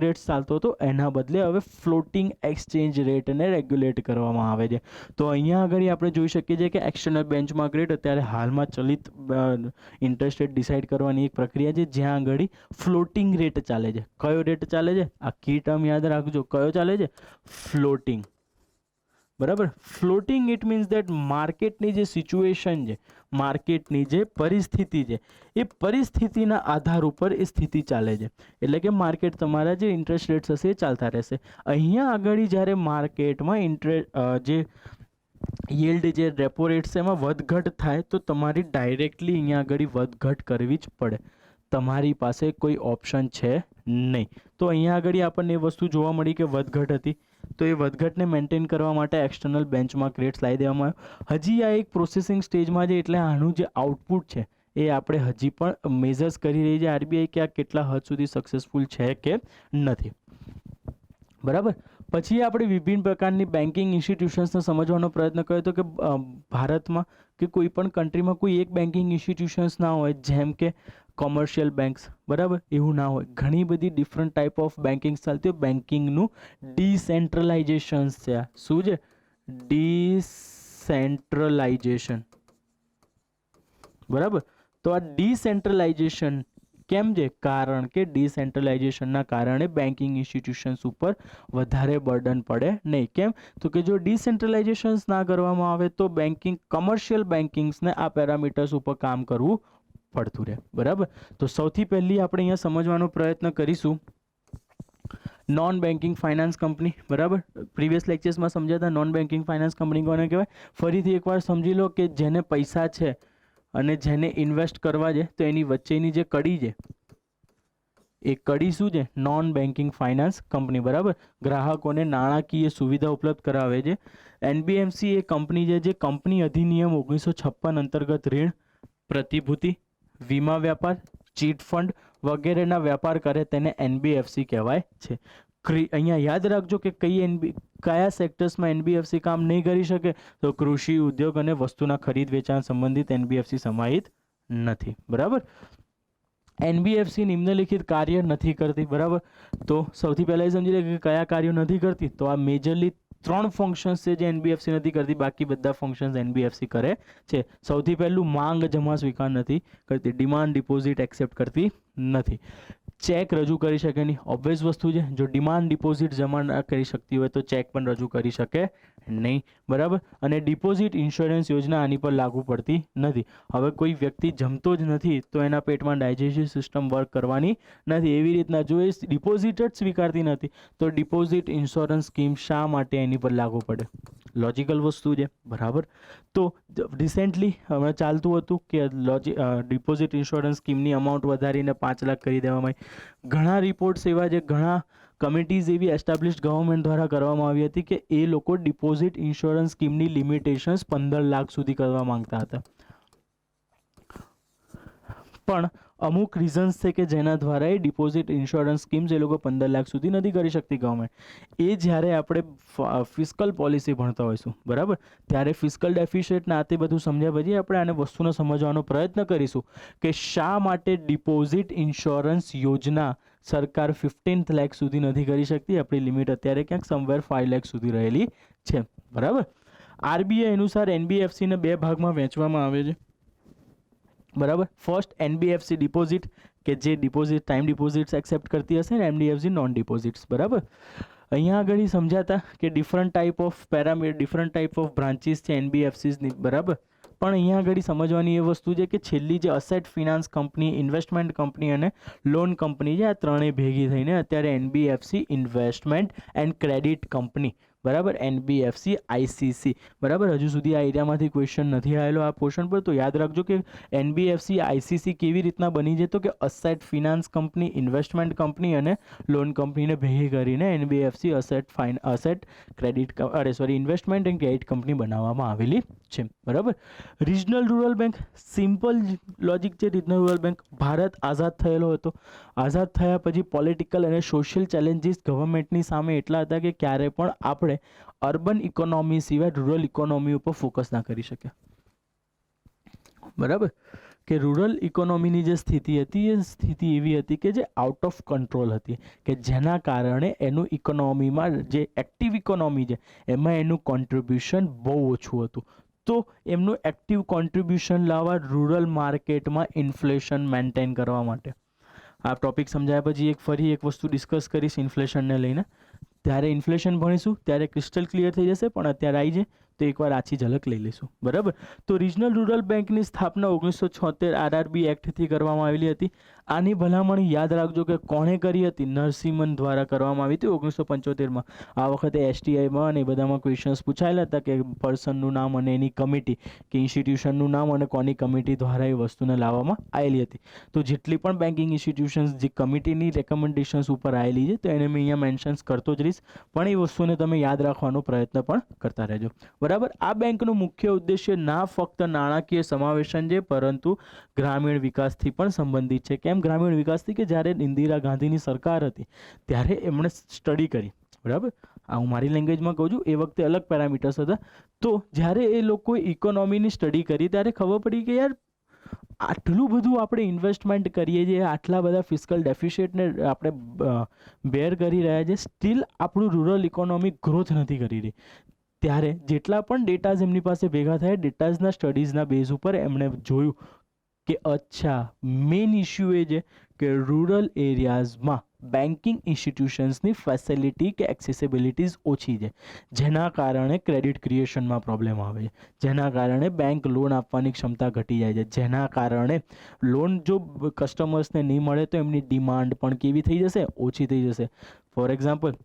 રેટ્સ ચાલતો હતો એના બદલે હવે ફ્લોટિંગ એક્સચેન્જ રેટને રેગ્યુલેટ કરવામાં આવે છે. તો અહીંયા આગળ આપણે જોઈ શકીએ છીએ કે એક્સટર્નલ બેન્ચમાર્ક રેટ અત્યારે હાલમાં ચલિત ઇન્ટરેસ્ટ રેટ ડિસાઇડ કરવાની એક પ્રક્રિયા છે જ્યાં આગળ ફ્લોટિંગ રેટ ચાલે છે. કયો રેટ ચાલે છે, આ કી ટર્મ યાદ રાખજો, કયો ચાલે છે, ફ્લોટિંગ, બરાબર. ફ્લોટિંગ ઇટ મીન્સ ધેટ માર્કેટની જે સિચ્યુએશન છે, માર્કેટની જે પરિસ્થિતિ છે એ પરિસ્થિતિના આધાર ઉપર એ સ્થિતિ ચાલે છે. એટલે કે માર્કેટ તમારા જે ઇન્ટરેસ્ટ રેટ્સ હશે એ ચાલતા રહેશે. અહીંયા આગળ જ્યારે માર્કેટમાં જે યીલ્ડ જે રેપો રેટ્સ એમાં વધઘટ થાય તો તમારી ડાયરેક્ટલી અહીંયા આગળ વધઘટ કરવી જ પડે, તમારી પાસે કોઈ ઓપ્શન છે નહીં. તો અહીંયા આગળ આપણને એ વસ્તુ જોવા મળી કે વધઘટ હતી, તો એ વધઘટને મેન્ટેન કરવા માટે એક્સટર્નલ બેન્ચમાર્ક રેટ્સ લાવી દેવામાં આવ્યો. હજી આ એક પ્રોસેસિંગ સ્ટેજમાં છે, એટલે આનું જે આઉટપુટ છે એ આપણે હજી પણ મેઝર્સ કરી રહી છે આરબીઆઈ કે આ કેટલા હદ સુધી સક્સેસફુલ છે કે નથી, બરાબર. પછી આપણે વિભિન્ન પ્રકારની બેન્કિંગ ઇન્સ્ટિટ્યુશન્સને સમજવાનો પ્રયત્ન કર્યો હતો કે ભારતમાં કે કોઈ પણ કન્ટ્રીમાં કોઈ એક બેન્કિંગ ઇન્સ્ટિટ્યુશન્સ ના હોય, જેમ કે કોમર્શિયલ બેંક્સ, બરાબર, એવું ના હોય. ઘણી બધી ડિફરન્ટ ટાઈપ ઓફ બેન્કિંગ ચાલતી હોય. બેન્કિંગનું ડિસેન્ટ્રલાઇઝેશન છે. શું છે, ડિસેન્ટ્રલાઇઝેશન, બરાબર. તો આ ડિસેન્ટ્રલાઇઝેશન કેમ છે? કારણ કે ડિસેન્ટ્રલાઇઝેશનના કારણે બેન્કિંગ ઇન્સ્ટિટ્યુશન્સ ઉપર વધારે બર્ડન પડે નહીં. કેમ? તો કે જો ડિસેન્ટ્રલાઇઝેશન્સ ના કરવામાં આવે તો કમર્શિયલ બેન્કિંગ્સને આ પેરામીટર્સ ઉપર કામ કરવું પડતું રહે. બરાબર. તો સૌથી પહેલી આપણે અહીંયા સમજવાનો પ્રયત્ન કરીશું નોન બેન્કિંગ ફાઇનાન્સ કંપની. બરાબર. પ્રીવિયસ લેક્ચર્સમાં સમજ્યા હતા નોન બેન્કિંગ ફાઇનાન્સ કંપની કોને કહેવાય. ફરીથી એકવાર સમજી લો કે જેને પૈસા છે અને જેને ઇન્વેસ્ટ કરવા છે તો એની વચ્ચેની જે કડી છે એ કડી શું છે? Non banking finance company. બરાબર. ગ્રાહકોને નાણાકીય સુવિધા ઉપલબ્ધ કરાવે છે. એનબીએફસી એ કંપની છે જે કંપની અધિનિયમ 1956 અંતર્ગત ઋણ, પ્રતિભૂતિ, વીમા વ્યાપાર, ચીટ ફંડ વગેરેના વ્યાપાર કરે તેને એનબીએફસી કહેવાય છે. અહીંયા યાદ રાખજો કે કયા સેક્ટર્સમાં એનબીએફસી કામ નહીં કરી શકે? તો કૃષિ, ઉદ્યોગ અને વસ્તુના ખરીદ વેચાણ સંબંધિત એનબીએફસી સમાહિત નથી. બરાબર. એનબીએફસી નિમ્નલિખિત કાર્ય નથી કરતી. બરાબર. તો સૌથી પહેલાં એ સમજી લે કે કયા કાર્યો નથી કરતી. તો આ મેજરલી 3 ફંક્શન્સ છે જે એનબીએફસી નથી કરતી, બાકી બધા ફંક્શન્સ એનબીએફસી કરે છે. સૌથી પહેલું માંગ જમા સ્વીકાર નથી કરતી, ડિમાન્ડ ડિપોઝિટ એક્સેપ્ટ કરતી નથી, ચેક રજૂ કરી શકે નહીં. ઓબ્વિયસ વસ્તુ છે, જો ડિમાન્ડ ડિપોઝિટ જમા ના કરી શકતી હોય તો ચેક પણ રજૂ કરી શકે નહીં. બરાબર. અને ડિપોઝિટ ઇન્સ્યોરન્સ યોજના આની પર લાગુ પડતી નથી. હવે કોઈ વ્યક્તિ જમતો જ નથી તો એના પેટમાં ડાયજેસ્ટિવ સિસ્ટમ વર્ક કરવાની નથી. એવી રીતના જો એ ડિપોઝિટ જ સ્વીકારતી નથી તો ડિપોઝિટ ઇન્સ્યોરન્સ સ્કીમ શા માટે એની પર લાગુ પડે? લોજિકલ વસ્તુ છે. બરાબર. તો રિસેન્ટલી હમણાં ચાલતું હતું કે ડિપોઝિટ ઇન્સ્યોરન્સ સ્કીમની અમાઉન્ટ વધારીને 5 લાખ કરી દેવામાં આવી. ઘણા રિપોર્ટ્સ એવા છે, ઘણા કમિટીઝ એવી એસ્ટાબ્લિશ્ડ ગવર્મેન્ટ દ્વારા કરવામાં આવી હતી કે એ લોકો ડિપોઝિટ ઇન્સ્યોરન્સ સ્કીમની લિમિટેશન્સ 15 લાખ સુધી કરવા માંગતા હતા. પણ અમુક રીઝન્સ છે કે જેના દ્વારા એ ડિપોઝિટ ઇન્સ્યોરન્સ સ્કીમ્સ એ લોકો 15 લાખ સુધી નથી કરી શકતી ગવર્મેન્ટ. એ જ્યારે આપણે ફિસ્કલ પોલિસી ભણતા હોઈશું, બરાબર, ત્યારે ફિસ્કલ ડેફિસિટ ના તે બધું સમજ્યા પછી આપણે આને વસ્તુને સમજવાનો પ્રયત્ન કરીશું કે શા માટે ડિપોઝિટ ઇન્સ્યોરન્સ યોજના સરકાર 15 લાખ સુધી નથી કરી શકતી. આપણી લિમિટ અત્યારે ક્યાંક સમવેર 5 લાખ સુધી રહેલી છે. બરાબર. આરબીઆઈ અનુસાર એનબીએફસીને 2 ભાગમાં વહેંચવામાં આવે છે. બરાબર. ફર્સ્ટ એનબીએફસી ડિપોઝિટ કે જે ડિપોઝિટ ટાઈમ ડિપોઝિટ્સ એક્સેપ્ટ કરતી હશે ને એનબીએફસી નોન ડિપોઝિટ્સ. બરાબર. અહીંયા આગળ સમજાતા કે ડિફરન્ટ ટાઈપ ઓફ બ્રાન્ચીસ છે એનબીએફસીની. બરાબર. પણ અહીંયા આગળ સમજવાની એ વસ્તુ છે કે છેલ્લી જે asset finance company, investment company અને લોન કંપની છે, આ ત્રણેય ભેગી થઈને અત્યારે NBFC investment and credit company. બરાબર. NBFC ICC. બરાબર. હજુ સુધી આ એરિયામાંથી ક્વેશ્ચન નથી આવેલો આ પોર્શન પર, તો યાદ રાખજો કે એનબીએફસી આઈસીસી કેવી રીતના બની છે? તો કે asset finance company, investment company અને લોન કંપનીને ભેગી કરીને NBFC investment and credit company બનાવવામાં આવેલી છે. બરાબર. Regional rural bank, simple logic છે. રિજનલ રૂરલ બેંક ભારત આઝાદ થયેલો હતો. આઝાદ થયા પછી પોલિટિકલ અને સોશિયલ ચેલેન્જીસ ગવર્મેન્ટની સામે એટલા હતા કે ક્યારે પણ આપણે અર્બન ઇકોનોમી સિવાય રૂરલ ઇકોનોમી ઉપર ફોકસ ના કરી શકે. બરાબર. કે રૂરલ ઇકોનોમીની જે સ્થિતિ હતી એ સ્થિતિ એવી હતી કે જે આઉટ ઓફ કંટ્રોલ હતી, કે જેના કારણે એનું ઇકોનોમીમાં જે એક્ટિવ ઇકોનોમી છે એમાં એનું કોન્ટ્રીબ્યુશન બહુ ઓછું હતું. તો એમનું એક્ટિવ કોન્ટ્રીબ્યુશન લાવવા રૂરલ માર્કેટમાં ઇન્ફ્લેશન મેન્ટેન કરવા માટે. આ ટોપિક સમજાયા પછી ફરી એક વસ્તુ ડિસ્કસ કરીશ ઇન્ફ્લેશનને લઈને. ત્યારે ઇન્ફ્લેશન ભણીશું ત્યારે ક્રિસ્ટલ ક્લિયર થઈ જશે, પણ અત્યારે આવી જાય તો એકવાર આછી ઝલક લઈ લઈશું. બરાબર. તો રિજનલ રૂરલ બેંકની સ્થાપના 1976 આરઆરબી એક્ટથી કરવામાં આવેલી હતી. આની ભલામણ યાદ રાખજો કે કોણે કરી હતી? નરસિમ્હન દ્વારા કરવામાં આવી હતી 1975માં. આ વખતે એસટીઆઈમાં અને એ બધામાં ક્વેશ્ચન્સ પૂછાયેલા હતા કે પર્સનનું નામ અને એની કમિટી કે ઇન્સ્ટિટ્યુશનનું નામ અને કોની કમિટી દ્વારા એ વસ્તુને લાવવામાં આવેલી હતી. તો જેટલી પણ બેન્કિંગ ઇન્સ્ટિટ્યુશન્સ જે કમિટીની રેકમેન્ડેશન્સ ઉપર આવેલી છે તો એને મેં અહીંયા મેન્શન્સ કરતો જ રહીશ, પણ એ વસ્તુને તમે યાદ રાખવાનો પ્રયત્ન પણ કરતા રહેજો. બરાબર. આ બેંકનો મુખ્ય ઉદ્દેશ્ય ના ફક્ત નાણાકીય સમાવેશન છે પરંતુ ગ્રામીણ વિકાસથી પણ સંબંધિત છે. કેમ ગ્રામીણ વિકાસથી? કે જ્યારે ઇન્દિરા ગાંધીની સરકાર હતી ત્યારે એમણે સ્ટડી કરી. બરાબર. આ હું મારી લેંગ્વેજમાં કહું છું, એ વખતે અલગ પેરામીટર્સ હતા. તો જ્યારે એ લોકોએ ઇકોનોમીની સ્ટડી કરી ત્યારે ખબર પડી કે યાર આટલું બધું આપણે ઇન્વેસ્ટમેન્ટ કરીએ છીએ, આટલા બધા ફિસ્કલ ડેફિસિટને આપણે બેર કરી રહ્યા છીએ, સ્ટીલ આપણું રૂરલ ઇકોનોમી ગ્રોથ નથી કરી રહી. ત્યારે જેટલા પણ ડેટાઝ એમની પાસે ભેગા થયા, ડેટાઝના સ્ટડીઝના બેઝ ઉપર એમણે જોયું કે અચ્છા મેઇન ઇશ્યુ એ છે કે રૂરલ એરિયાઝમાં બેન્કિંગ ઇન્સ્ટિટ્યુશન્સની ફેસિલિટી કે એક્સેસિબિલિટીઝ ઓછી છે, જેના કારણે ક્રેડિટ ક્રિએશનમાં પ્રોબ્લેમ આવે છે, જેના કારણે બેંક લોન આપવાની ક્ષમતા ઘટી જાય છે, જેના કારણે લોન જો કસ્ટમર્સને નહીં મળે તો એમની ડિમાન્ડ પણ કેવી થઈ જશે, ઓછી થઈ જશે. ફોર એક્ઝામ્પલ,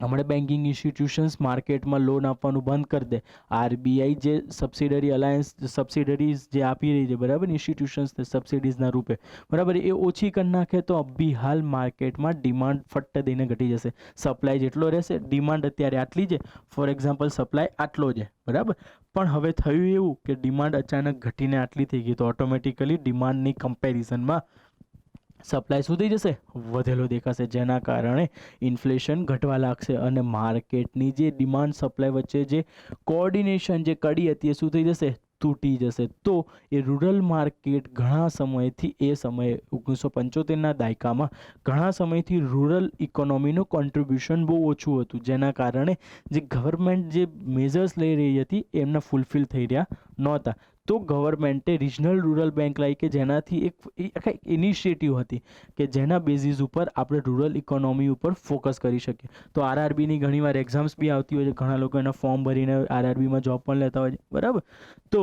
હમણાં બેન્કિંગ ઇન્સ્ટિટ્યુશન્સ માર્કેટમાં લોન આપવાનું બંધ કરી દે, આરબીઆઈ જે સબસિડરી અલાયન્સ સબસિડરીઝ જે આપી રહી છે, બરાબર, ઇન્સ્ટિટ્યુશન્સને સબસિડીઝના રૂપે, બરાબર, એ ઓછી કરી નાખે તો અભી હાલ માર્કેટમાં ડિમાન્ડ ફટ્ટ દઈને ઘટી જશે. સપ્લાય જેટલો રહેશે, ડિમાન્ડ અત્યારે આટલી છે, ફોર એક્ઝામ્પલ સપ્લાય આટલો છે, બરાબર, પણ હવે થયું એવું કે ડિમાન્ડ અચાનક ઘટીને આટલી થઈ ગઈ તો ઓટોમેટિકલી ડિમાન્ડની કમ્પેરિઝનમાં સપ્લાય શું થઈ જશે, વધેલો દેખાશે, જેના કારણે ઇન્ફ્લેશન ઘટવા લાગશે અને માર્કેટની જે ડિમાન્ડ સપ્લાય વચ્ચે જે કોઓર્ડિનેશન જે કડી હતી એ શું થઈ જશે, તૂટી જશે. તો એ રૂરલ માર્કેટ ઘણા સમયથી, એ સમયે 1975ના દાયકામાં ઘણા સમયથી રૂરલ ઇકોનોમીનું કોન્ટ્રીબ્યુશન બહુ ઓછું હતું, જેના કારણે જે ગવર્મેન્ટ જે મેઝર્સ લઈ રહી હતી એમના ફૂલફિલ થઈ રહ્યા નહોતા. તો ગવર્મેન્ટે રિજનલ રૂરલ બેંક લાવી કે જેનાથી એક ઇનિશિયેટિવ હતી કે જેના બેઝિસ ઉપર આપણે રૂરલ ઇકોનોમી ઉપર ફોકસ કરી શકીએ. તો આરઆરબીની ઘણીવાર એક્ઝામ્સ બી આવતી હોય છે, ઘણા લોકો એના ફોર્મ ભરીને આરઆરબીમાં જોબ પણ લેતા હોય છે, બરાબર. તો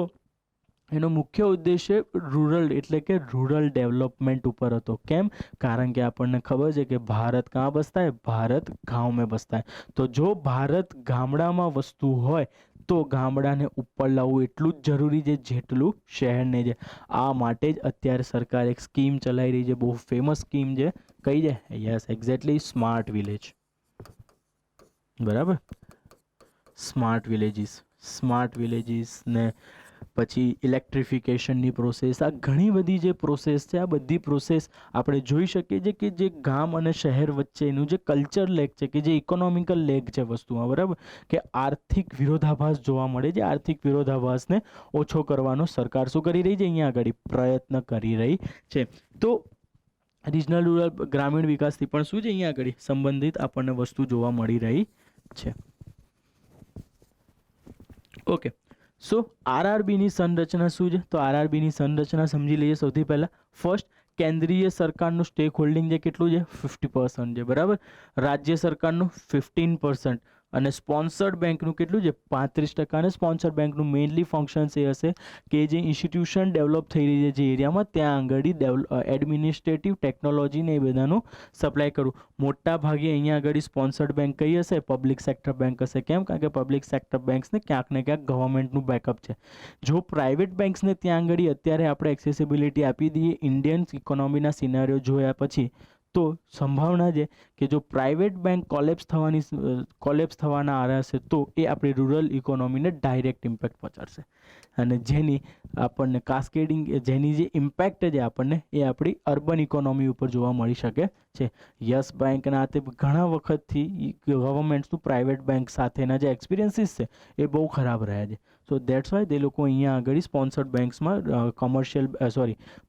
એનો મુખ્ય ઉદ્દેશ્ય રૂરલ એટલે કે રૂરલ ડેવલપમેન્ટ ઉપર હતો. કેમ? કારણ કે આપણને ખબર છે કે ભારત કहाँ बसता है, भारत गांव में बसता है. તો જો ભારત ગામડામાં વસતું હોય તો ગામડાને ઉપર લાવવું એટલું જ જરૂરી છે જેટલું શહેરને છે. આ માટે જ અત્યારે સરકાર એક સ્કીમ ચલાવી રહી છે, બહુ ફેમસ સ્કીમ છે. કઈ છે? યસ, એક્ઝેક્ટલી, સ્માર્ટ વિલેજ, બરાબર. સ્માર્ટ વિલેજીસને પછી ઇલેક્ટ્રિફિકેશનની પ્રોસેસ, આ ઘણી બધી જે પ્રોસેસ છે, આ બધી પ્રોસેસ આપણે જોઈ શકીએ છીએ કે જે ગામ અને શહેર વચ્ચેનું જે કલ્ચર લેગ છે, કે જે ઇકોનોમિકલ લેગ છે વસ્તુમાં, બરાબર, કે આર્થિક વિરોધાભાસ જોવા મળે છે. આર્થિક વિરોધાભાસને ઓછો કરવાનો સરકાર શું કરી રહી છે, અહીંયા આગળ પ્રયત્ન કરી રહી છે. તો રિજનલ રૂરલ ગ્રામીણ વિકાસથી પણ શું છે, અહીંયા આગળ સંબંધિત આપણને વસ્તુ જોવા મળી રહી છે. ઓકે, સો આરઆરબીની સંરચના શું છે? તો આરઆરબીની સંરચના સમજી લઈએ. સૌથી પહેલાં ફર્સ્ટ, કેન્દ્રીય સરકારનું સ્ટેક હોલ્ડિંગ જે કેટલું છે, 50% છે, બરાબર. રાજ્ય સરકારનું 15% અને સ્પોન્સર્ડ બેંકનું કેટલું છે, 35%. અને સ્પોન્સર્ડ બેંકનું મેઇનલી ફંક્શન્સ એ હશે કે જે ઇન્સ્ટિટ્યુશન ડેવલપ થઈ રહી છે જે એરિયામાં, ત્યાં આગળ એડમિનિસ્ટ્રેટિવ ટેકનોલોજી ને એ બધાનું સપ્લાય કરવું. મોટા ભાગે અહીંયા આગળ સ્પોન્સર્ડ બેંક કઈ હશે, પબ્લિક સેક્ટર બેંક હશે. કેમ? કારણ કે પબ્લિક સેક્ટર બેંક્સને ક્યાંક ને ક્યાંક ગવર્મેન્ટનું બેકઅપ છે. જો પ્રાઇવેટ બેંક્સને ત્યાં આગળ અત્યારે આપણે એક્સેસિબિલિટી આપી દઈએ ઇન્ડિયન ઇકોનોમીના સિનારીઓ જોયા પછી, તો સંભાવના છે કે જો પ્રાઇવેટ બેંક કોલેપ્સ થવાના આરે હશે તો એ આપણી રૂરલ ઇકોનોમીને ડાયરેક્ટ ઇમ્પેક્ટ પહોંચાડશે અને જેની આપણને કાસ્કેડિંગ, જેની જે ઇમ્પેક્ટ છે આપણને એ આપણી અર્બન ઇકોનોમી ઉપર જોવા મળી શકે છે. યસ બેંકના તે ઘણા વખતથી ગવર્મેન્ટ્સનું પ્રાઇવેટ બેંક સાથેના જે એક્સપિરિયન્સીસ છે એ બહુ ખરાબ રહ્યા છે. સો દેટ્સ વાય તે લોકો અહીંયા આગળ સ્પોન્સર્ડ બેંક્સમાં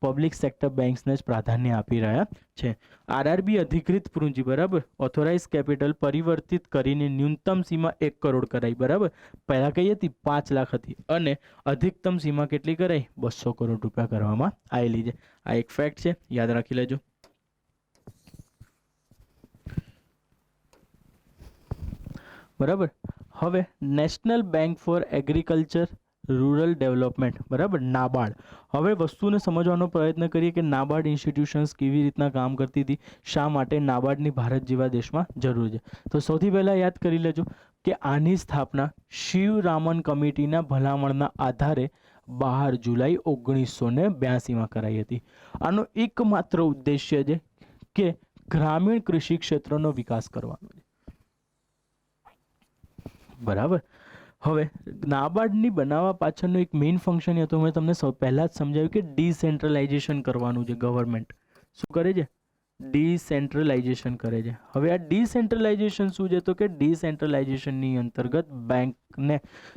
પબ્લિક સેક્ટર બેંક્સને જ પ્રાધાન્ય આપી રહ્યા છે. આરઆરબી અધિકૃત પૂંજી, બરાબર, ઓથોરાઇઝ કેપિટલ પરિવર્તિત કરીને ન્યૂનતમ સીમા 1 કરોડ કરાઈ, બરાબર. પહેલાં કઈ હતી? 5 લાખ હતી અને અધિકતમ સીમા કેટલી કરાઈ? 200 કરોડ રૂપિયા કરવામાં આવેલી છે. આ એક ફેક્ટ છે, યાદ રાખી લેજો. બરાબર. હવે national bank four agriculture rural development, બરાબર, નાબાર્ડ. હવે વસ્તુને સમજવાનો પ્રયત્ન કરીએ કે નાબાર્ડ ઇન્સ્ટિટ્યુશન્સ કેવી રીતના કામ કરતી હતી, શા માટે નાબાર્ડની ભારત જેવા દેશમાં જરૂર છે. તો સૌથી પહેલાં યાદ કરી લેજો કે આની સ્થાપના શિવરામન કમિટીના ભલામણના આધારે 12 જુલાઈ 1982માં કરાઈ હતી. આનો એકમાત્ર ઉદ્દેશ્ય છે કે ગ્રામીણ કૃષિ ક્ષેત્રનો વિકાસ કરવાનો છે, બરાબર. હવે નાબાર્ડની બનાવવા પાછળનું એક મેઇન ફંક્શન હતું, મેં તમને પહેલાં જ સમજાવ્યું કે ડિસેન્ટ્રલાઇઝેશન કરવાનું છે. ગવર્મેન્ટ શું કરે છે? ડિસેન્ટ્રલાઇઝેશન કરે છે. હવે આ ડિસેન્ટ્રલાઇઝેશન શું છે? તો કે ડિસેન્ટ્રલાઇઝેશનની અંતર્ગત બેંકને